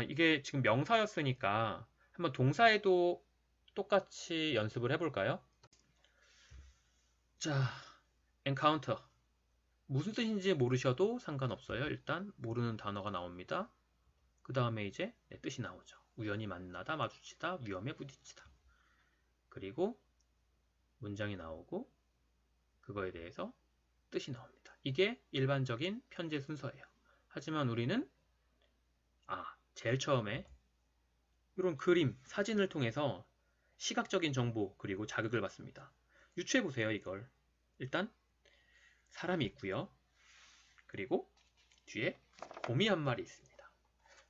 이게 지금 명사였으니까 한번 동사에도 똑같이 연습을 해볼까요? 자, encounter. 무슨 뜻인지 모르셔도 상관없어요. 일단 모르는 단어가 나옵니다. 그 다음에 이제 뜻이 나오죠. 우연히 만나다, 마주치다, 위험에 부딪히다. 그리고 문장이 나오고 그거에 대해서 뜻이 나옵니다. 이게 일반적인 편제 순서예요. 하지만 우리는 제일 처음에 이런 그림, 사진을 통해서 시각적인 정보 그리고 자극을 받습니다. 유추해 보세요, 이걸. 일단 사람이 있고요. 그리고 뒤에 곰이 한 마리 있습니다.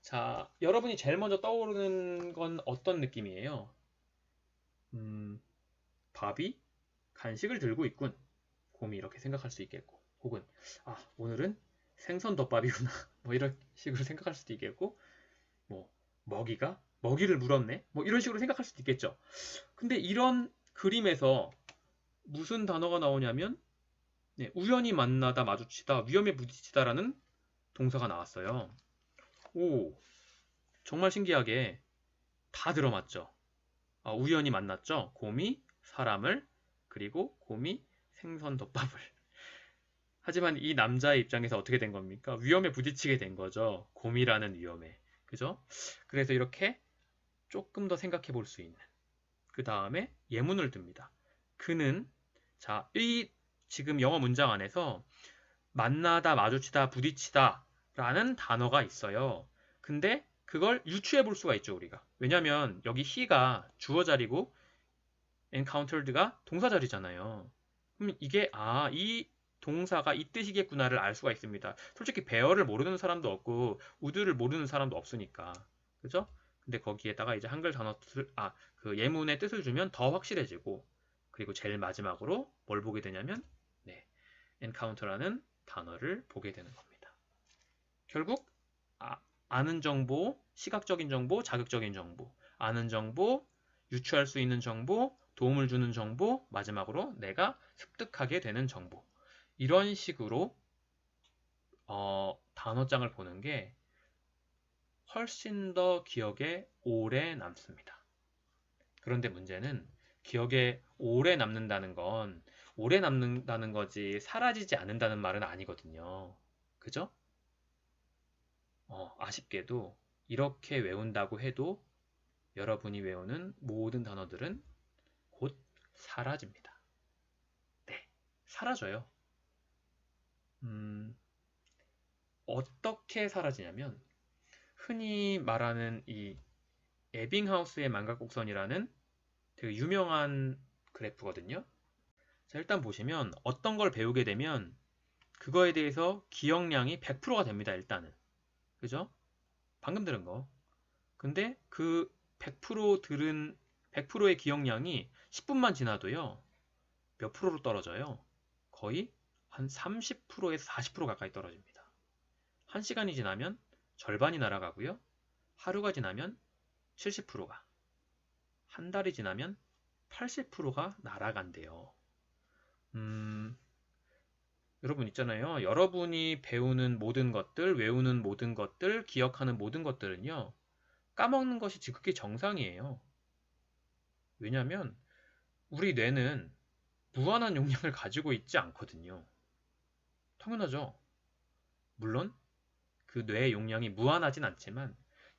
자, 여러분이 제일 먼저 떠오르는 건 어떤 느낌이에요? 밥이 간식을 들고 있군. 곰이 이렇게 생각할 수 있겠고, 혹은 오늘은 생선덮밥이구나. 뭐 이런 식으로 생각할 수도 있겠고, 뭐 먹이가 먹이를 물었네. 뭐 이런 식으로 생각할 수도 있겠죠. 근데 이런 그림에서 무슨 단어가 나오냐면 우연히 만나다 마주치다 위험에 부딪히다라는 동사가 나왔어요. 오, 정말 신기하게 다 들어맞죠. 우연히 만났죠. 곰이 사람을, 그리고 곰이 생선덮밥을. 하지만 이 남자의 입장에서 어떻게 된 겁니까? 위험에 부딪히게 된 거죠. 곰이라는 위험에. 그죠? 그래서 이렇게 조금 더 생각해 볼 수 있는. 그 다음에 예문을 듭니다. 그는, 자, 이 지금 영어 문장 안에서 만나다, 마주치다, 부딪히다 라는 단어가 있어요. 근데 그걸 유추해 볼 수가 있죠, 우리가. 왜냐면 여기 he가 주어 자리고 encountered가 동사 자리잖아요. 그럼 이게 이 동사가 이 뜻이겠구나를 알 수가 있습니다. 솔직히 bear를 모르는 사람도 없고 would를 모르는 사람도 없으니까. 그죠? 근데 거기에다가 이제 한글 단어 뜻을 그 예문의 뜻을 주면 더 확실해지고, 그리고 제일 마지막으로 뭘 보게 되냐면 encounter라는 단어를 보게 되는 겁니다. 결국 아는 정보, 시각적인 정보, 자극적인 정보, 아는 정보, 유추할 수 있는 정보, 도움을 주는 정보, 마지막으로 내가 습득하게 되는 정보. 이런 식으로 단어장을 보는 게 훨씬 더 기억에 오래 남습니다. 그런데 문제는 기억에 오래 남는다는 건 오래 남는다는 거지 사라지지 않는다는 말은 아니거든요. 그죠? 아쉽게도 이렇게 외운다고 해도 여러분이 외우는 모든 단어들은 곧 사라집니다. 네, 사라져요. 어떻게 사라지냐면 흔히 말하는 이 에빙하우스의 만각곡선이라는 되게 유명한 그래프거든요. 자, 일단 보시면 어떤 걸 배우게 되면 그거에 대해서 기억량이 100%가 됩니다. 일단은. 그죠? 방금 들은 거. 근데 그 100% 들은 100%의 기억량이 10분만 지나도요. 몇 프로로 떨어져요? 거의 한 30%에서 40% 가까이 떨어집니다. 1시간이 지나면 절반이 날아가고요. 하루가 지나면 70%가, 한 달이 지나면 80%가 날아간대요. 여러분 있잖아요. 여러분이 배우는 모든 것들, 외우는 모든 것들, 기억하는 모든 것들은요. 까먹는 것이 지극히 정상이에요. 왜냐하면 우리 뇌는 무한한 용량을 가지고 있지 않거든요. 당연하죠. 물론 그 뇌의 용량이 무한하진 않지만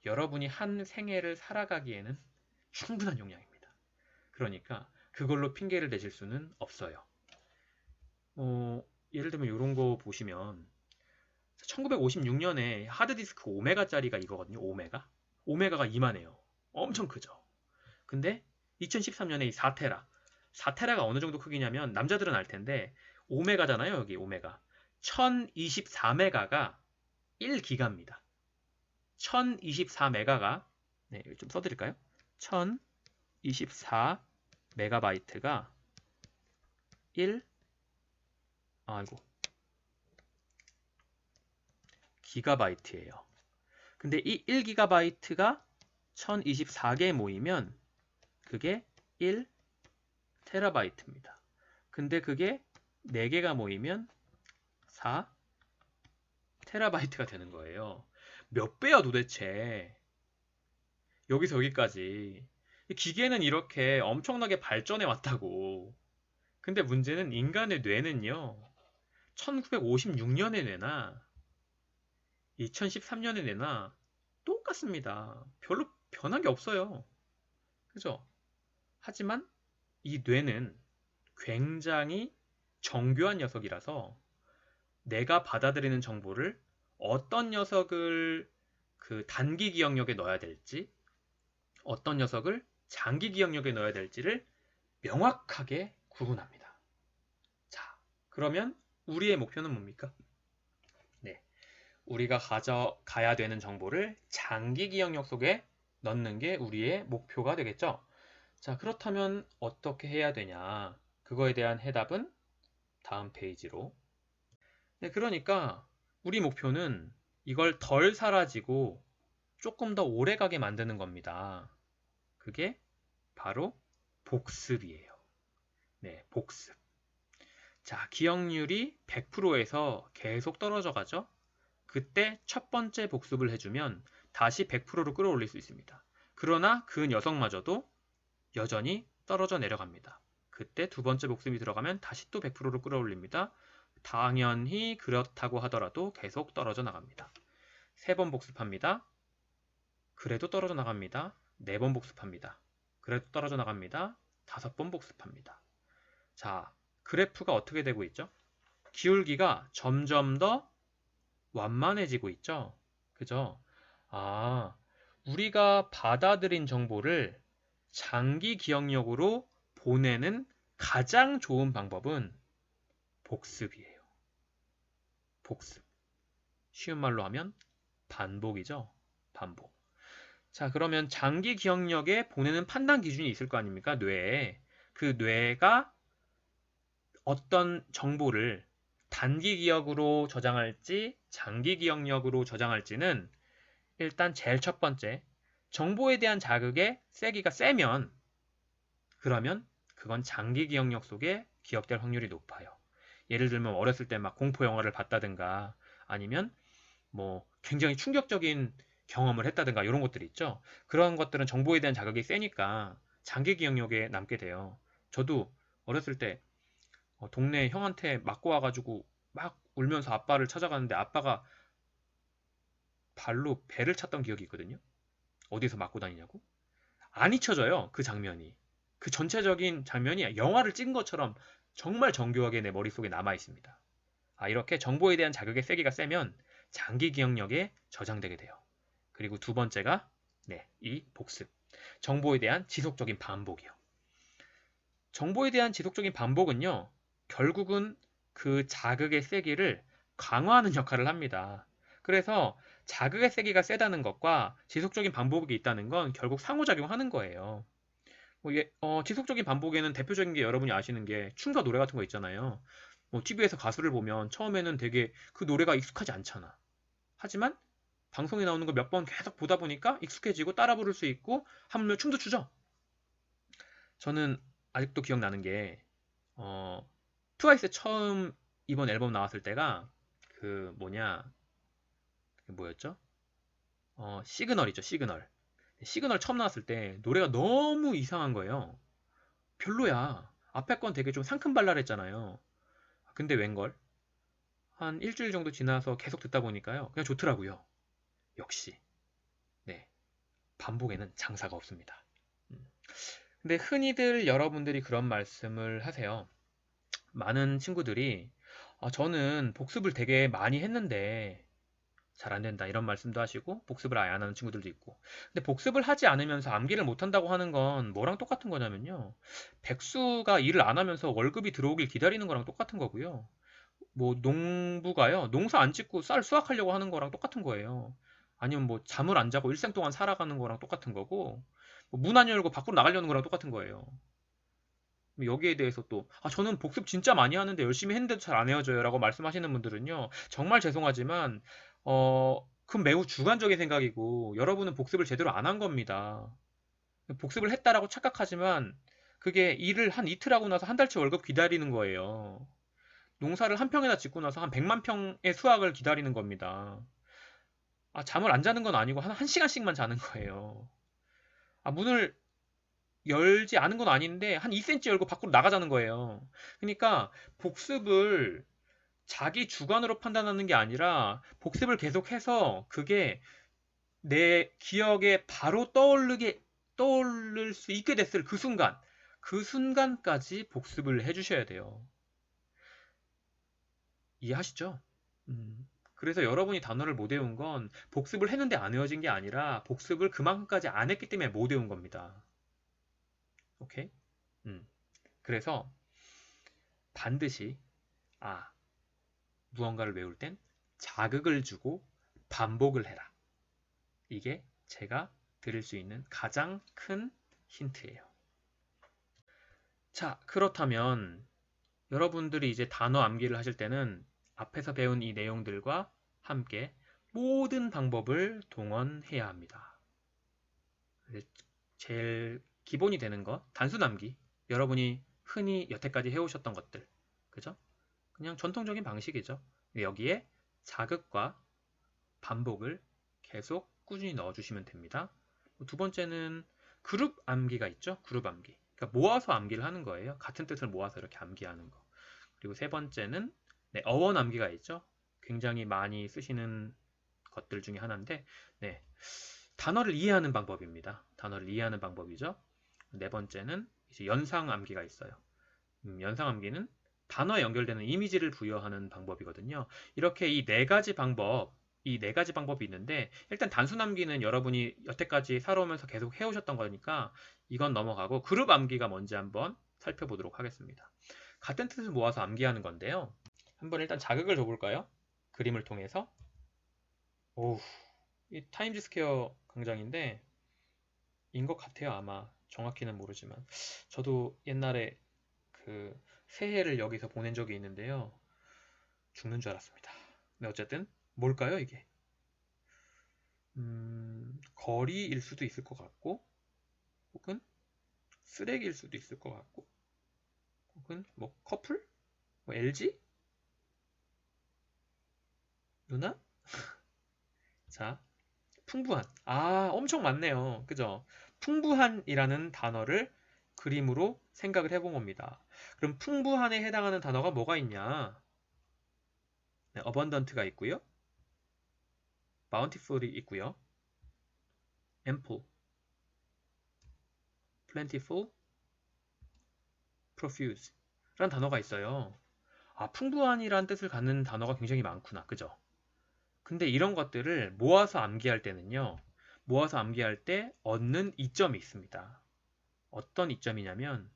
여러분이 한 생애를 살아가기에는 충분한 용량입니다. 그러니까 그걸로 핑계를 대실 수는 없어요. 예를 들면 이런 거 보시면 1956년에 하드디스크 오메가짜리가 이거거든요. 오메가가 이만해요. 엄청 크죠. 근데 2013년에 이 4테라 4테라가 어느 정도 크기냐면 남자들은 알 텐데 오메가잖아요. 여기 오메가 1024메가가 1기가입니다. 1024메가가 좀 써드릴까요? 1024메가바이트가 기가바이트예요. 근데 이 1기가바이트가 1024개 모이면 그게 1테라바이트입니다. 근데 그게 4개가 모이면 4테라바이트가 되는 거예요. 몇 배야 도대체? 여기서 여기까지. 기계는 이렇게 엄청나게 발전해 왔다고. 근데 문제는 인간의 뇌는요. 1956년의 뇌나 2013년의 뇌나 똑같습니다. 별로 변한 게 없어요. 그죠? 하지만 이 뇌는 굉장히 정교한 녀석이라서 내가 받아들이는 정보를 어떤 녀석을 그 단기 기억력에 넣어야 될지, 어떤 녀석을 장기 기억력에 넣어야 될지를 명확하게 구분합니다. 자, 그러면 우리의 목표는 뭡니까? 네, 우리가 가져가야 되는 정보를 장기 기억력 속에 넣는 게 우리의 목표가 되겠죠? 자, 그렇다면 어떻게 해야 되냐? 그거에 대한 해답은 다음 페이지로. 네, 그러니까 우리 목표는 이걸 덜 사라지고 조금 더 오래가게 만드는 겁니다. 그게 바로 복습이에요. 네, 복습. 자, 기억률이 100%에서 계속 떨어져 가죠? 그때 첫 번째 복습을 해주면 다시 100%로 끌어올릴 수 있습니다. 그러나 그 녀석마저도 여전히 떨어져 내려갑니다. 그때 두 번째 복습이 들어가면 다시 또 100%로 끌어올립니다. 당연히 그렇다고 하더라도 계속 떨어져 나갑니다. 세 번 복습합니다. 그래도 떨어져 나갑니다. 네 번 복습합니다. 그래도 떨어져 나갑니다. 5번 복습합니다. 자, 그래프가 어떻게 되고 있죠? 기울기가 점점 더 완만해지고 있죠? 그죠? 아, 우리가 받아들인 정보를 장기 기억력으로 보내는 가장 좋은 방법은 복습이에요. 복습. 쉬운 말로 하면 반복이죠. 반복. 자, 그러면 장기 기억력에 보내는 판단 기준이 있을 거 아닙니까? 뇌에. 그 뇌가 어떤 정보를 단기 기억으로 저장할지 장기 기억력으로 저장할지는 일단 제일 첫 번째, 정보에 대한 자극의 세기가 세면 그러면 그건 장기 기억력 속에 기억될 확률이 높아요. 예를 들면 어렸을 때 막 공포 영화를 봤다든가 아니면 뭐 굉장히 충격적인 경험을 했다든가 이런 것들이 있죠. 그런 것들은 정보에 대한 자극이 세니까 장기 기억력에 남게 돼요. 저도 어렸을 때 동네 형한테 맞고 와가지고 막 울면서 아빠를 찾아가는데 아빠가 발로 배를 찼던 기억이 있거든요. 어디서 맞고 다니냐고? 안 잊혀져요. 그 장면이. 그 전체적인 장면이 영화를 찍은 것처럼 정말 정교하게 내 머릿속에 남아 있습니다. 아, 이렇게 정보에 대한 자극의 세기가 세면 장기 기억력에 저장되게 돼요. 그리고 두 번째가 네, 이 복습. 정보에 대한 지속적인 반복이요. 정보에 대한 지속적인 반복은요. 결국은 그 자극의 세기를 강화하는 역할을 합니다. 그래서 자극의 세기가 세다는 것과 지속적인 반복이 있다는 건 결국 상호작용하는 거예요. 지속적인 반복에는 대표적인 게 여러분이 아시는 게 춤과 노래 같은 거 있잖아요. 뭐 TV에서 가수를 보면 처음에는 되게 그 노래가 익숙하지 않잖아. 하지만 방송에 나오는 거 몇 번 계속 보다 보니까 익숙해지고 따라 부를 수 있고 하물며 춤도 추죠. 저는 아직도 기억나는 게 트와이스 처음 이번 앨범 나왔을 때가 그 뭐였죠? 시그널이죠, 시그널. 시그널 처음 나왔을 때 노래가 너무 이상한 거예요. 별로야. 앞에 건 되게 좀 상큼발랄했잖아요. 근데 웬걸? 한 일주일 정도 지나서 계속 듣다 보니까요. 그냥 좋더라고요. 역시. 네. 반복에는 장사가 없습니다. 음. 근데 흔히들 여러분들이 그런 말씀을 하세요. 많은 친구들이 저는 복습을 되게 많이 했는데 잘 안 된다 이런 말씀도 하시고 복습을 아예 안 하는 친구들도 있고 근데 복습을 하지 않으면서 암기를 못 한다고 하는 건 뭐랑 똑같은 거냐면요 백수가 일을 안 하면서 월급이 들어오길 기다리는 거랑 똑같은 거고요 뭐 농부가요 농사 안 짓고 쌀 수확하려고 하는 거랑 똑같은 거예요 아니면 뭐 잠을 안 자고 일생 동안 살아가는 거랑 똑같은 거고 뭐 문 안 열고 밖으로 나가려는 거랑 똑같은 거예요 여기에 대해서 또 저는 복습 진짜 많이 하는데 열심히 했는데도 잘 안 헤어져요 라고 말씀하시는 분들은요 정말 죄송하지만 그건 매우 주관적인 생각이고 여러분은 복습을 제대로 안 한 겁니다 복습을 했다라고 착각하지만 그게 일을 한 이틀 하고 나서 한 달치 월급 기다리는 거예요 농사를 한 평에다 짓고 나서 한 100만 평의 수확을 기다리는 겁니다 잠을 안 자는 건 아니고 한 1시간씩만 자는 거예요 문을 열지 않은 건 아닌데 한 2cm 열고 밖으로 나가자는 거예요. 그러니까 복습을 자기 주관으로 판단하는 게 아니라 복습을 계속해서 그게 내 기억에 바로 떠오를 수 있게 됐을 그 순간까지 복습을 해주셔야 돼요. 이해하시죠? 그래서 여러분이 단어를 못 외운 건 복습을 했는데 안 외워진 게 아니라 복습을 그만큼까지 안 했기 때문에 못 외운 겁니다. 오케이? 그래서 반드시 무언가를 외울 땐 자극을 주고 반복을 해라. 이게 제가 드릴 수 있는 가장 큰 힌트예요. 자, 그렇다면 여러분들이 이제 단어 암기를 하실 때는 앞에서 배운 이 내용들과 함께 모든 방법을 동원해야 합니다. 제일 기본이 되는 거, 단순 암기. 여러분이 흔히 여태까지 해오셨던 것들. 그죠? 그냥 전통적인 방식이죠. 여기에 자극과 반복을 계속 꾸준히 넣어주시면 됩니다. 두 번째는 그룹 암기가 있죠. 그룹 암기. 그러니까 모아서 암기를 하는 거예요. 같은 뜻을 모아서 이렇게 암기하는 거. 그리고 세 번째는 어원 암기가 있죠. 굉장히 많이 쓰시는 것들 중에 하나인데 단어를 이해하는 방법입니다. 단어를 이해하는 방법이죠. 네 번째는 이제 연상 암기가 있어요. 연상 암기는 단어에 연결되는 이미지를 부여하는 방법이거든요. 이렇게 이 네 가지 방법이 있는데 일단 단순 암기는 여러분이 여태까지 살아오면서 계속 해오셨던 거니까 이건 넘어가고 그룹 암기가 뭔지 한번 살펴보도록 하겠습니다. 같은 뜻을 모아서 암기하는 건데요. 한번 일단 자극을 줘볼까요? 그림을 통해서. 이 타임즈 스퀘어 광장인데 인 것 같아요. 아마 정확히는 모르지만 저도 옛날에 그 새해를 여기서 보낸 적이 있는데요. 죽는 줄 알았습니다. 근데 어쨌든 뭘까요 이게? 거리일 수도 있을 것 같고 혹은 쓰레기일 수도 있을 것 같고 혹은 뭐 커플? 뭐 LG? 누나? 자, 풍부한. 엄청 많네요. 그죠? 풍부한이라는 단어를 그림으로 생각을 해본 겁니다. 그럼 풍부한에 해당하는 단어가 뭐가 있냐? abundant가 있고요. bountiful이 있고요. ample, plentiful, profuse 라는 단어가 있어요. 풍부한이라는 뜻을 갖는 단어가 굉장히 많구나. 그죠? 근데 이런 것들을 모아서 암기할 때는요. 모아서 암기할 때 얻는 이점이 있습니다. 어떤 이점이냐면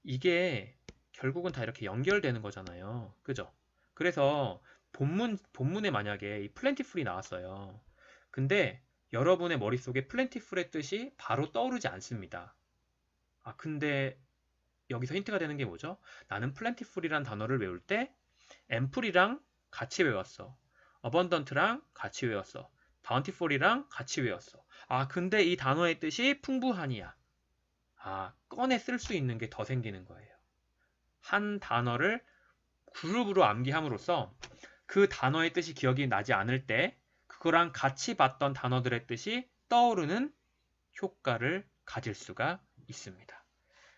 이게 결국은 다 이렇게 연결되는 거잖아요. 그죠? 그래서 본문에 만약에 이 플랜티풀이 나왔어요. 근데 여러분의 머릿속에 플랜티풀의 뜻이 바로 떠오르지 않습니다. 근데 여기서 힌트가 되는 게 뭐죠? 나는 플랜티풀이란 단어를 외울 때 앰플이랑 같이 외웠어. 어번던트랑 같이 외웠어. 바운티풀이랑 같이 외웠어. 근데 이 단어의 뜻이 풍부한이야. 꺼내 쓸 수 있는 게 더 생기는 거예요. 한 단어를 그룹으로 암기함으로써 그 단어의 뜻이 기억이 나지 않을 때 그거랑 같이 봤던 단어들의 뜻이 떠오르는 효과를 가질 수가 있습니다.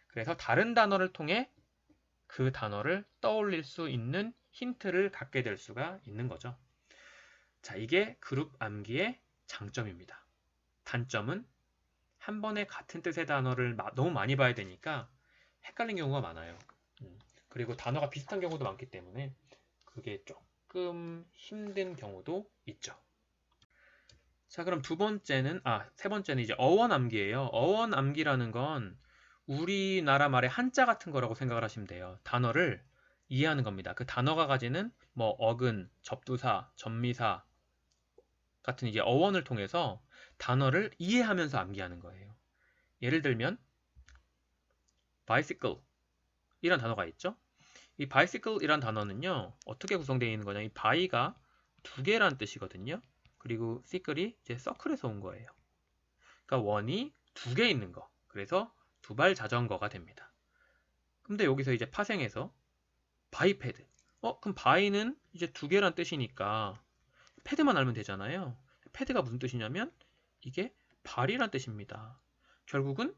그래서 다른 단어를 통해 그 단어를 떠올릴 수 있는 힌트를 갖게 될 수가 있는 거죠. 자, 이게 그룹 암기의 장점입니다. 단점은 한 번에 같은 뜻의 단어를 너무 많이 봐야 되니까 헷갈린 경우가 많아요. 그리고 단어가 비슷한 경우도 많기 때문에 그게 조금 힘든 경우도 있죠. 자, 그럼 세 번째는 이제 어원 암기예요. 어원 암기라는 건 우리나라 말의 한자 같은 거라고 생각을 하시면 돼요. 단어를 이해하는 겁니다. 그 단어가 가지는 뭐 어근, 접두사, 접미사 같은 이제 어원을 통해서 단어를 이해하면서 암기하는 거예요. 예를 들면 bicycle 이란 단어가 있죠. 이 bicycle 이란 단어는요. 어떻게 구성되어 있는 거냐? 이 by가 두 개란 뜻이거든요. 그리고 cycle이 이제 circle에서 온 거예요. 그러니까 원이 두 개 있는 거. 그래서 두발 자전거가 됩니다. 근데 여기서 이제 파생해서 바이패드. 그럼 바이는 이제 두 개란 뜻이니까 패드만 알면 되잖아요. 패드가 무슨 뜻이냐면 이게 발이란 뜻입니다. 결국은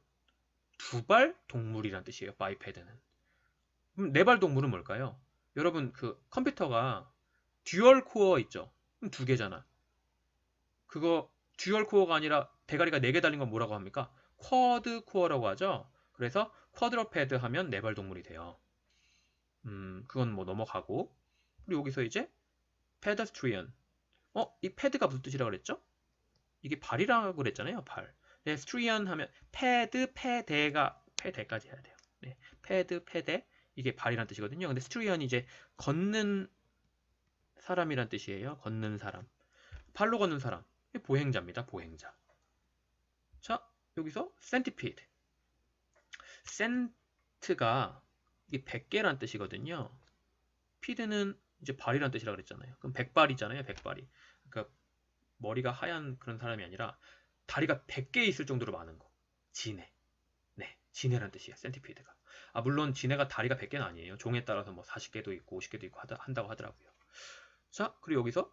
두발 동물이란 뜻이에요. 바이패드는. 그럼 네발 동물은 뭘까요? 여러분 그 컴퓨터가 듀얼 코어 있죠? 그럼 두 개잖아. 그거 듀얼 코어가 아니라 대가리가 4개 달린 건 뭐라고 합니까? 쿼드 코어라고 하죠. 그래서 쿼드러패드 하면 네발 동물이 돼요. 그건 뭐 넘어가고. 그리고 여기서 이제 페더스트리언 이 패드가 무슨 뜻이라고 그랬죠? 이게 발이라고 그랬잖아요. 발. 네, 스트리언 하면 패드, 패대까지 해야 돼요. 네, 패드, 패대 이게 발이란 뜻이거든요. 근데 스트리언이 이제 걷는 사람이란 뜻이에요. 걷는 사람. 발로 걷는 사람. 보행자입니다. 보행자. 자, 여기서 센티피드. 센트가 이게 100개란 뜻이거든요. 피드는 이제 발이란 뜻이라고 그랬잖아요. 그럼 100발이잖아요. 100발이. 그러니까 머리가 하얀 그런 사람이 아니라 다리가 100개 있을 정도로 많은 거. 지네. 네, 지네란 뜻이에요. 센티피드가. 물론 지네가 다리가 100개는 아니에요. 종에 따라서 뭐 40개도 있고 50개도 있고 한다고 하더라고요. 자, 그리고 여기서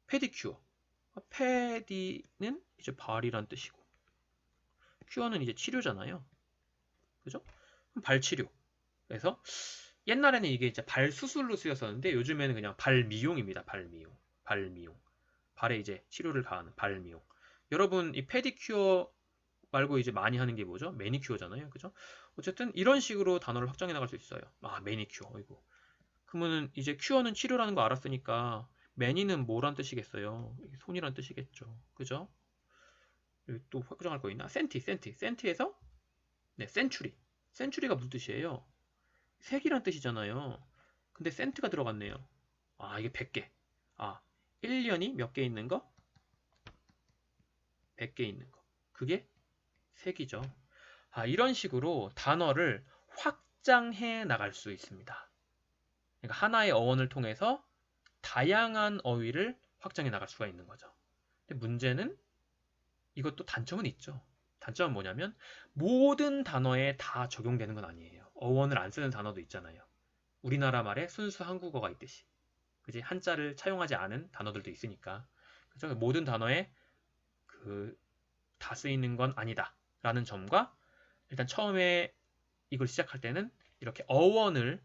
페디큐어. 페디는 이제 발이란 뜻이고 큐어는 이제 치료잖아요. 그죠? 발 치료. 그래서 옛날에는 이게 이제 발 수술로 쓰였었는데 요즘에는 그냥 발 미용입니다. 발 미용. 발 미용. 발에 이제 치료를 가하는 발 미용. 여러분 이 페디큐어 말고 이제 많이 하는 게 뭐죠? 매니큐어잖아요. 그죠? 어쨌든 이런 식으로 단어를 확장해 나갈 수 있어요. 매니큐어. 이거. 그러면은 이제 큐어는 치료라는 거 알았으니까 매니는 뭐란 뜻이겠어요? 손이란 뜻이겠죠. 그죠? 여기 또 확장할 거 있나? 센티에서 네, 센츄리. 센츄리가 무슨 뜻이에요? 색이란 뜻이잖아요. 근데 센트가 들어갔네요. 이게 100개. 1년이 몇 개 있는 거? 100개 있는 거. 그게 색이죠. 이런 식으로 단어를 확장해 나갈 수 있습니다. 그러니까 하나의 어원을 통해서 다양한 어휘를 확장해 나갈 수가 있는 거죠. 근데 문제는 이것도 단점은 있죠. 단점은 뭐냐면 모든 단어에 다 적용되는 건 아니에요. 어원을 안 쓰는 단어도 있잖아요. 우리나라 말에 순수 한국어가 있듯이. 그지? 한자를 차용하지 않은 단어들도 있으니까. 그죠? 모든 단어에 다 쓰이는 건 아니다. 라는 점과 일단 처음에 이걸 시작할 때는 이렇게 어원을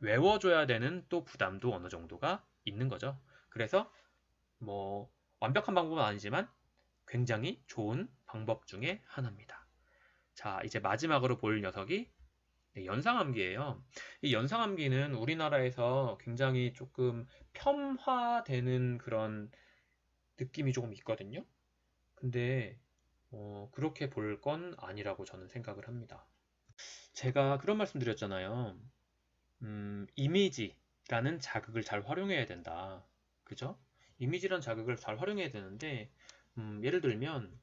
외워줘야 되는 또 부담도 어느 정도가 있는 거죠. 그래서 뭐 완벽한 방법은 아니지만 굉장히 좋은 방법 중에 하나입니다. 자, 이제 마지막으로 볼 녀석이 연상암기예요. 이 연상암기는 우리나라에서 굉장히 조금 폄하되는 그런 느낌이 조금 있거든요. 근데 그렇게 볼 건 아니라고 저는 생각을 합니다. 제가 그런 말씀 드렸잖아요. 이미지라는 자극을 잘 활용해야 된다. 그죠? 이미지라는 자극을 잘 활용해야 되는데, 예를 들면,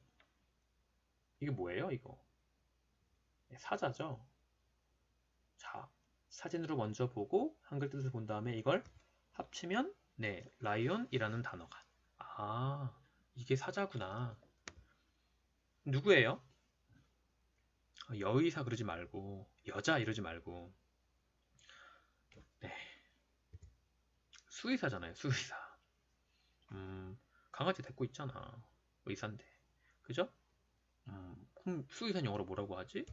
이게 뭐예요, 이거? 사자죠? 자, 사진으로 먼저 보고, 한글 뜻을 본 다음에 이걸 합치면, 네, 라이온이라는 단어가. 이게 사자구나. 누구예요? 여의사 그러지 말고, 여자 이러지 말고, 네, 수의사잖아요, 수의사. 강아지 데리고 있잖아. 의사인데. 그죠? 그럼 수의사는 영어로 뭐라고 하지?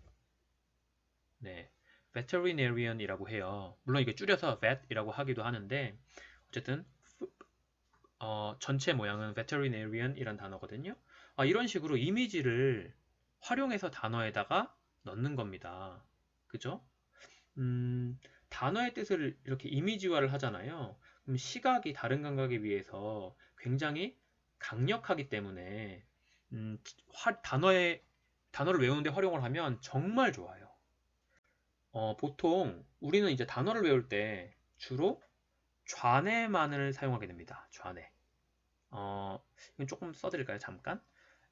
네. veterinarian이라고 해요. 물론 이게 줄여서 vet이라고 하기도 하는데 어쨌든 전체 모양은 veterinarian이란 단어거든요. 이런 식으로 이미지를 활용해서 단어에다가 넣는 겁니다. 그죠? 단어의 뜻을 이렇게 이미지화를 하잖아요. 그럼 시각이 다른 감각에 비해서 굉장히 강력하기 때문에 단어를 외우는데 활용을 하면 정말 좋아요. 보통 우리는 이제 단어를 외울 때 주로 좌뇌만을 사용하게 됩니다. 좌뇌. 이건 조금 써드릴까요? 잠깐.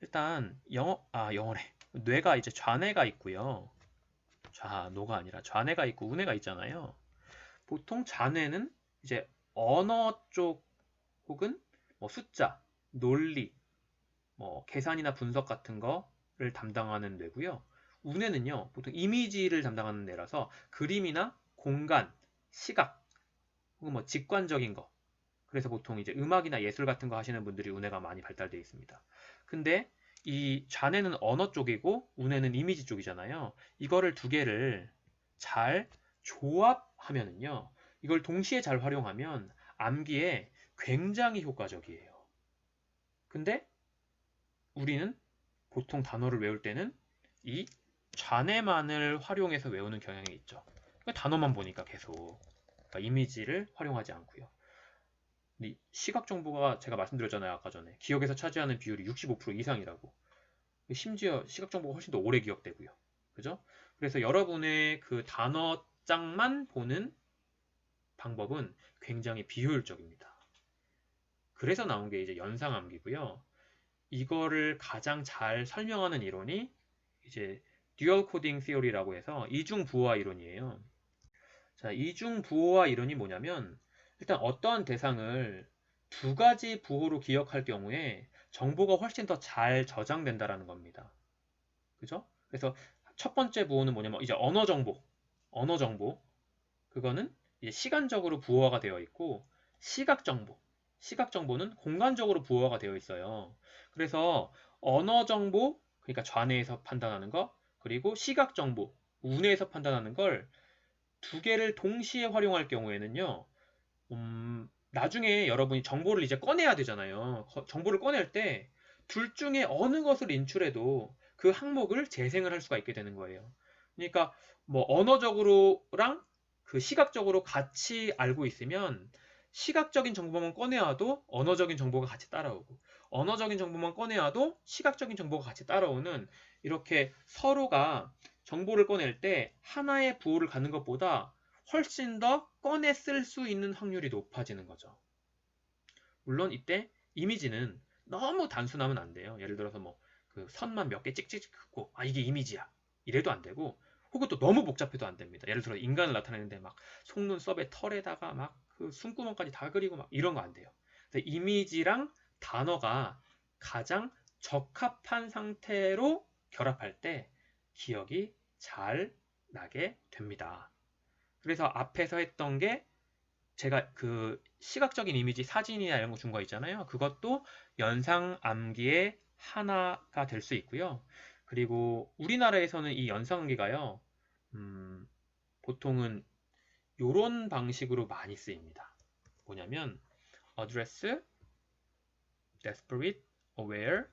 일단 영어래. 뇌가 이제 좌뇌가 있고요. 좌노가 아니라 좌뇌가 있고 우뇌가 있잖아요. 보통 좌뇌는 이제 언어 쪽 혹은 뭐 숫자, 논리, 뭐 계산이나 분석 같은 거를 담당하는 뇌고요. 우뇌는요, 보통 이미지를 담당하는 뇌라서 그림이나 공간, 시각, 혹은 뭐 직관적인 거. 그래서 보통 이제 음악이나 예술 같은 거 하시는 분들이 우뇌가 많이 발달되어 있습니다. 근데 이 좌뇌는 언어 쪽이고 우뇌는 이미지 쪽이잖아요. 이거를 두 개를 잘 조합하면은요, 이걸 동시에 잘 활용하면 암기에 굉장히 효과적이에요. 근데 우리는 보통 단어를 외울 때는 이 좌뇌만을 활용해서 외우는 경향이 있죠. 단어만 보니까 계속 그러니까 이미지를 활용하지 않고요. 근데 시각 정보가 제가 말씀드렸잖아요. 아까 전에. 기억에서 차지하는 비율이 65% 이상이라고. 심지어 시각 정보가 훨씬 더 오래 기억되고요. 그죠? 그래서 여러분의 그 단어장만 보는 방법은 굉장히 비효율적입니다. 그래서 나온 게 이제 연상암기고요. 이거를 가장 잘 설명하는 이론이 이제 듀얼 코딩 시어리라고 해서 이중 부호화 이론이에요. 자, 이중 부호화 이론이 뭐냐면 일단 어떠한 대상을 두 가지 부호로 기억할 경우에 정보가 훨씬 더 잘 저장된다라는 겁니다. 그죠? 그래서 첫 번째 부호는 뭐냐면 이제 언어 정보. 언어 정보. 그거는 이제 시간적으로 부호화가 되어 있고 시각 정보. 시각 정보는 공간적으로 부호화가 되어 있어요. 그래서 언어 정보, 그러니까 좌뇌에서 판단하는 거, 그리고 시각 정보, 우뇌에서 판단하는 걸 두 개를 동시에 활용할 경우에는요, 나중에 여러분이 정보를 이제 꺼내야 되잖아요. 정보를 꺼낼 때 둘 중에 어느 것을 인출해도 그 항목을 재생을 할 수가 있게 되는 거예요. 그러니까 뭐 언어적으로랑 그 시각적으로 같이 알고 있으면 시각적인 정보만 꺼내와도 언어적인 정보가 같이 따라오고 언어적인 정보만 꺼내와도 시각적인 정보가 같이 따라오는 이렇게 서로가 정보를 꺼낼 때 하나의 부호를 갖는 것보다 훨씬 더 꺼내 쓸 수 있는 확률이 높아지는 거죠. 물론 이때 이미지는 너무 단순하면 안 돼요. 예를 들어서 뭐 그 선만 몇 개 찍찍 긋고 아 이게 이미지야 이래도 안 되고 혹은 또 너무 복잡해도 안 됩니다. 예를 들어 인간을 나타내는데 막 속눈썹에 털에다가 막 그 숨구멍까지 다 그리고 막 이런 거 안 돼요. 그래서 이미지랑 단어가 가장 적합한 상태로 결합할 때 기억이 잘 나게 됩니다. 그래서 앞에서 했던 게 제가 그 시각적인 이미지 사진이나 이런 거 준 거 있잖아요. 그것도 연상 암기의 하나가 될 수 있고요. 그리고 우리나라에서는 이 연상 암기가요. 보통은 요런 방식으로 많이 쓰입니다. 뭐냐면 address, desperate, aware,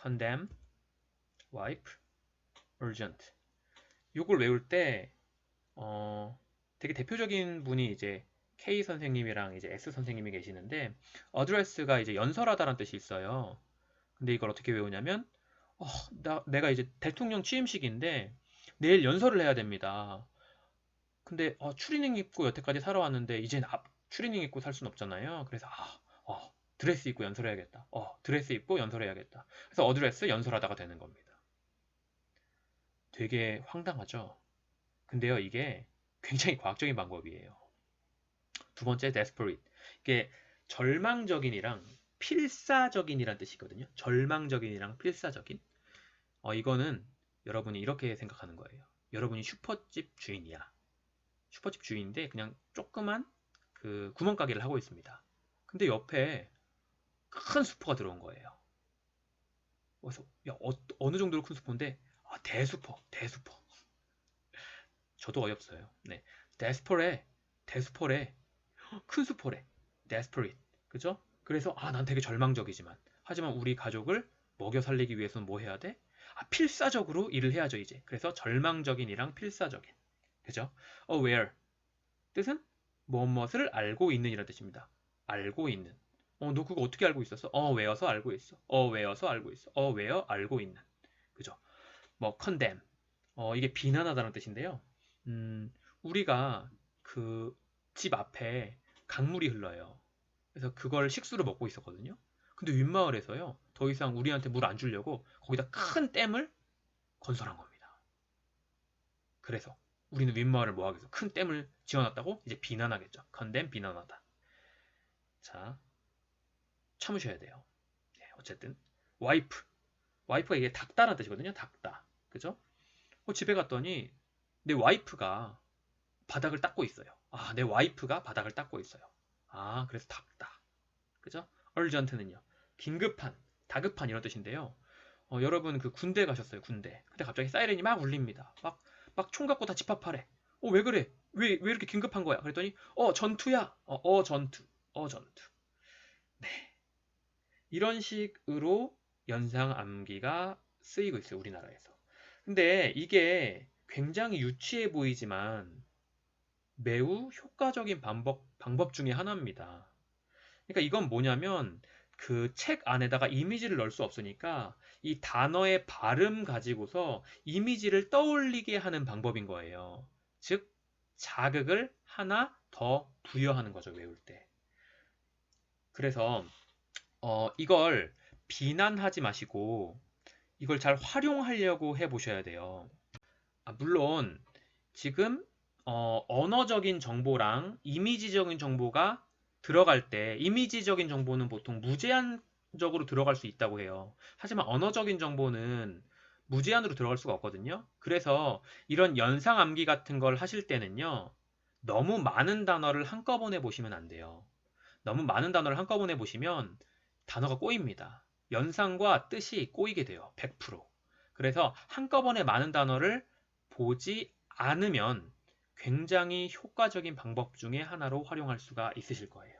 condemn, wipe, urgent. 요걸 외울 때 되게 대표적인 분이 이제 K 선생님이랑 이제 S 선생님이 계시는데 address가 이제 연설하다라는 뜻이 있어요. 근데 이걸 어떻게 외우냐면 내가 이제 대통령 취임식인데 내일 연설을 해야 됩니다. 근데 추리닝 입고 여태까지 살아왔는데 이젠 추리닝 입고 살 순 없잖아요. 그래서 드레스 입고 연설해야겠다. 드레스 입고 연설해야겠다. 그래서 어드레스 연설하다가 되는 겁니다. 되게 황당하죠? 근데요, 이게 굉장히 과학적인 방법이에요. 두 번째, desperate. 이게 절망적인이랑 필사적인이란 뜻이거든요. 절망적인이랑 필사적인. 이거는 여러분이 이렇게 생각하는 거예요. 여러분이 슈퍼집 주인이야. 슈퍼집 주인인데 그냥 조그만 그 구멍가게를 하고 있습니다. 근데 옆에 큰 슈퍼가 들어온 거예요. 그래서 야, 어느 정도로 큰 슈퍼인데 대슈퍼, 대슈퍼. 저도 어이없어요. 네. 대스퍼래, 큰 슈퍼래. desperate. 그죠? 그래서 난 되게 절망적이지만 하지만 우리 가족을 먹여 살리기 위해서는 뭐 해야 돼? 필사적으로 일을 해야죠, 이제. 그래서 절망적인이랑 필사적인. 그죠? aware. 뜻은 무엇을 알고 있는 이라는 뜻입니다. 알고 있는. 너 그거 어떻게 알고 있었어? 외워서 알고 있어. 외워서 알고 있어. 외어 알고 있는. 그죠? 뭐 condemn. 이게 비난하다는 뜻인데요. 우리가 그 집 앞에 강물이 흘러요. 그래서 그걸 식수로 먹고 있었거든요. 근데 윗마을에서요. 더 이상 우리한테 물 안 주려고 거기다 큰 댐을 건설한 겁니다. 그래서 우리는 윗마을을 뭐 하겠어? 큰 댐을 지어놨다고 이제 비난하겠죠. condemn 비난하다. 자, 참으셔야 돼요. 네, 어쨌든 와이프. 와이프가 이게 닦다라는 뜻이거든요. 닦다. 그죠? 집에 갔더니 내 와이프가 바닥을 닦고 있어요. 내 와이프가 바닥을 닦고 있어요. 그래서 닦다. 그죠? urgent는요. 긴급한, 다급한 이런 뜻인데요. 여러분 그 군대 가셨어요. 군대. 근데 갑자기 사이렌이 막 울립니다. 막 총 갖고 다 집합하래. 왜 그래? 왜 이렇게 긴급한 거야? 그랬더니 전투야. 전투. 전투. 네. 이런 식으로 연상 암기가 쓰이고 있어요. 우리나라에서. 근데 이게 굉장히 유치해 보이지만 매우 효과적인 방법 중에 하나입니다. 그러니까 이건 뭐냐면 그 책 안에다가 이미지를 넣을 수 없으니까 이 단어의 발음 가지고서 이미지를 떠올리게 하는 방법인 거예요. 즉, 자극을 하나 더 부여하는 거죠, 외울 때. 그래서 이걸 비난하지 마시고 이걸 잘 활용하려고 해보셔야 돼요. 물론 지금 언어적인 정보랑 이미지적인 정보가 들어갈 때 이미지적인 정보는 보통 무제한적으로 들어갈 수 있다고 해요. 하지만 언어적인 정보는 무제한으로 들어갈 수가 없거든요. 그래서 이런 연상 암기 같은 걸 하실 때는요. 너무 많은 단어를 한꺼번에 보시면 안 돼요. 너무 많은 단어를 한꺼번에 보시면 단어가 꼬입니다. 연상과 뜻이 꼬이게 돼요. 100%. 그래서 한꺼번에 많은 단어를 보지 않으면 굉장히 효과적인 방법 중에 하나로 활용할 수가 있으실 거예요.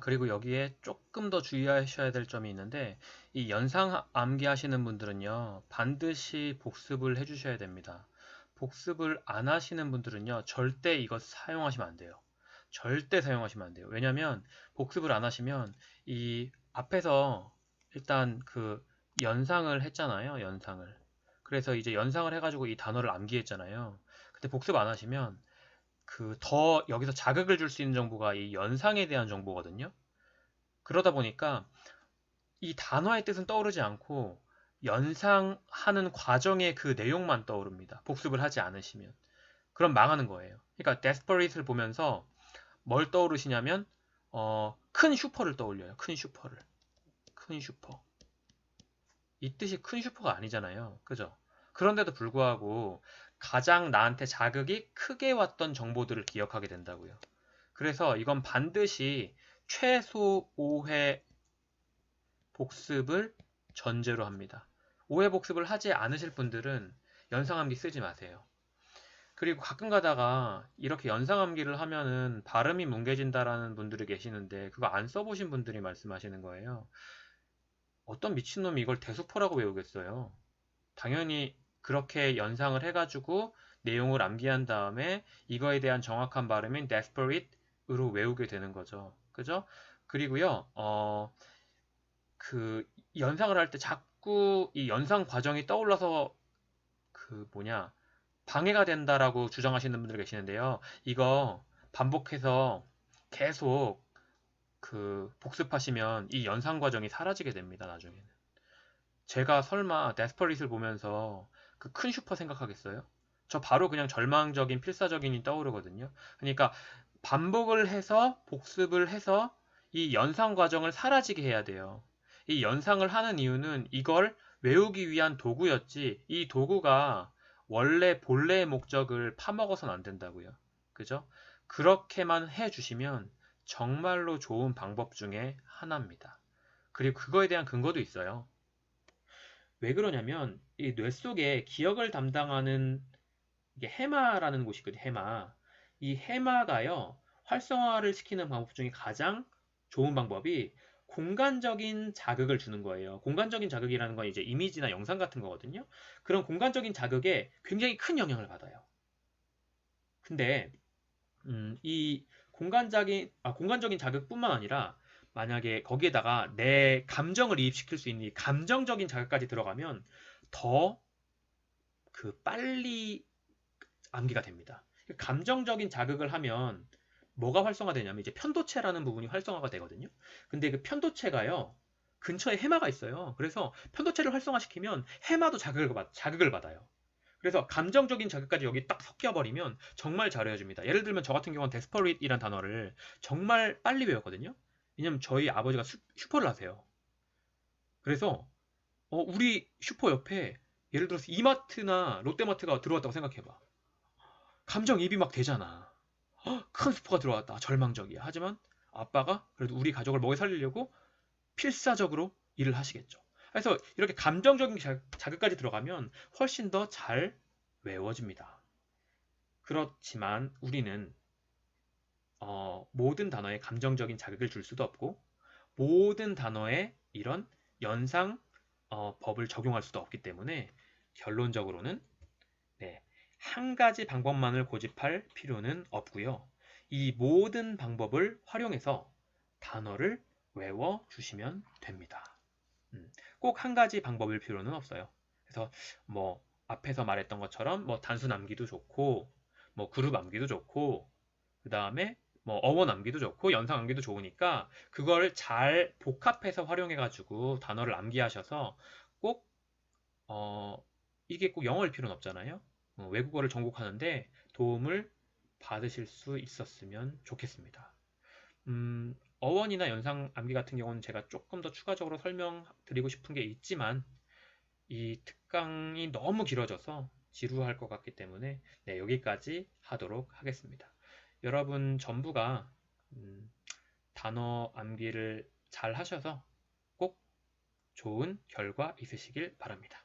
그리고 여기에 조금 더 주의하셔야 될 점이 있는데, 이 연상 암기 하시는 분들은요, 반드시 복습을 해주셔야 됩니다. 복습을 안 하시는 분들은요, 절대 이거 사용하시면 안 돼요. 절대 사용하시면 안 돼요. 왜냐면, 복습을 안 하시면, 이 앞에서 일단 그 연상을 했잖아요, 연상을. 그래서 이제 연상을 해가지고 이 단어를 암기했잖아요. 근데 복습 안 하시면, 그 더 여기서 자극을 줄 수 있는 정보가 이 연상에 대한 정보거든요. 그러다 보니까 이 단어의 뜻은 떠오르지 않고 연상하는 과정의 그 내용만 떠오릅니다. 복습을 하지 않으시면. 그럼 망하는 거예요. 그러니까 데스퍼레이트를 보면서 뭘 떠오르시냐면 큰 슈퍼를 떠올려요. 큰 슈퍼를. 큰 슈퍼. 이 뜻이 큰 슈퍼가 아니잖아요. 그죠? 그런데도 불구하고 가장 나한테 자극이 크게 왔던 정보들을 기억하게 된다고요. 그래서 이건 반드시 최소 5회 복습을 전제로 합니다. 5회 복습을 하지 않으실 분들은 연상암기 쓰지 마세요. 그리고 가끔 가다가 이렇게 연상암기를 하면은 발음이 뭉개진다라는 분들이 계시는데 그거 안 써보신 분들이 말씀하시는 거예요. 어떤 미친놈이 이걸 대수포라고 외우겠어요. 당연히 그렇게 연상을 해가지고 내용을 암기한 다음에 이거에 대한 정확한 발음인 desperate으로 외우게 되는 거죠. 그죠? 그리고요, 그 연상을 할 때 자꾸 이 연상 과정이 떠올라서 그 뭐냐, 방해가 된다라고 주장하시는 분들 계시는데요. 이거 반복해서 계속 그 복습하시면 이 연상 과정이 사라지게 됩니다, 나중에는. 제가 설마 데스퍼릿을 보면서 그 큰 슈퍼 생각하겠어요? 저 바로 그냥 절망적인 필사적인이 떠오르거든요. 그러니까 반복을 해서 복습을 해서 이 연상 과정을 사라지게 해야 돼요. 이 연상을 하는 이유는 이걸 외우기 위한 도구였지 이 도구가 원래 본래의 목적을 파먹어서는 안 된다고요. 그죠? 그렇게만 해주시면 정말로 좋은 방법 중에 하나입니다. 그리고 그거에 대한 근거도 있어요. 왜 그러냐면 이 뇌 속에 기억을 담당하는 이게 해마라는 곳이 있거든요. 해마. 이 해마가요. 활성화를 시키는 방법 중에 가장 좋은 방법이 공간적인 자극을 주는 거예요. 공간적인 자극이라는 건 이제 이미지나 영상 같은 거거든요. 그런 공간적인 자극에 굉장히 큰 영향을 받아요. 근데 이 공간적인 자극뿐만 아니라 만약에 거기에다가 내 감정을 이입시킬 수 있는 이 감정적인 자극까지 들어가면 더 그 빨리 암기가 됩니다. 감정적인 자극을 하면 뭐가 활성화되냐면 이제 편도체라는 부분이 활성화가 되거든요. 근데 그 편도체가요. 근처에 해마가 있어요. 그래서 편도체를 활성화시키면 해마도 자극을 받아요. 그래서 감정적인 자극까지 여기 딱 섞여버리면 정말 잘 외워집니다. 예를 들면 저 같은 경우는 desperate 이란 단어를 정말 빨리 외웠거든요. 왜냐면 저희 아버지가 슈퍼를 하세요. 그래서 우리 슈퍼 옆에 예를 들어서 이마트나 롯데마트가 들어왔다고 생각해봐. 감정이입이 막 되잖아. 큰 슈퍼가 들어왔다. 절망적이야. 하지만 아빠가 그래도 우리 가족을 먹여 살리려고 필사적으로 일을 하시겠죠. 그래서 이렇게 감정적인 자극까지 들어가면 훨씬 더 잘 외워집니다. 그렇지만 우리는 모든 단어에 감정적인 자극을 줄 수도 없고 모든 단어에 이런 연상 법을 적용할 수도 없기 때문에 결론적으로는 네, 한 가지 방법만을 고집할 필요는 없고요. 이 모든 방법을 활용해서 단어를 외워주시면 됩니다. 꼭 한 가지 방법일 필요는 없어요. 그래서 뭐 앞에서 말했던 것처럼 뭐 단수 남기도 좋고 뭐 그룹 암기도 좋고 그 다음에 뭐 어원 암기도 좋고 연상 암기도 좋으니까 그걸 잘 복합해서 활용해 가지고 단어를 암기하셔서 꼭 이게 꼭 영어일 필요는 없잖아요. 외국어를 전공하는데 도움을 받으실 수 있었으면 좋겠습니다. 어원이나 연상 암기 같은 경우는 제가 조금 더 추가적으로 설명드리고 싶은 게 있지만 이 특강이 너무 길어져서 지루할 것 같기 때문에 네, 여기까지 하도록 하겠습니다. 여러분 전부가 단어 암기를 잘 하셔서 꼭 좋은 결과 있으시길 바랍니다.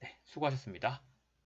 네, 수고하셨습니다.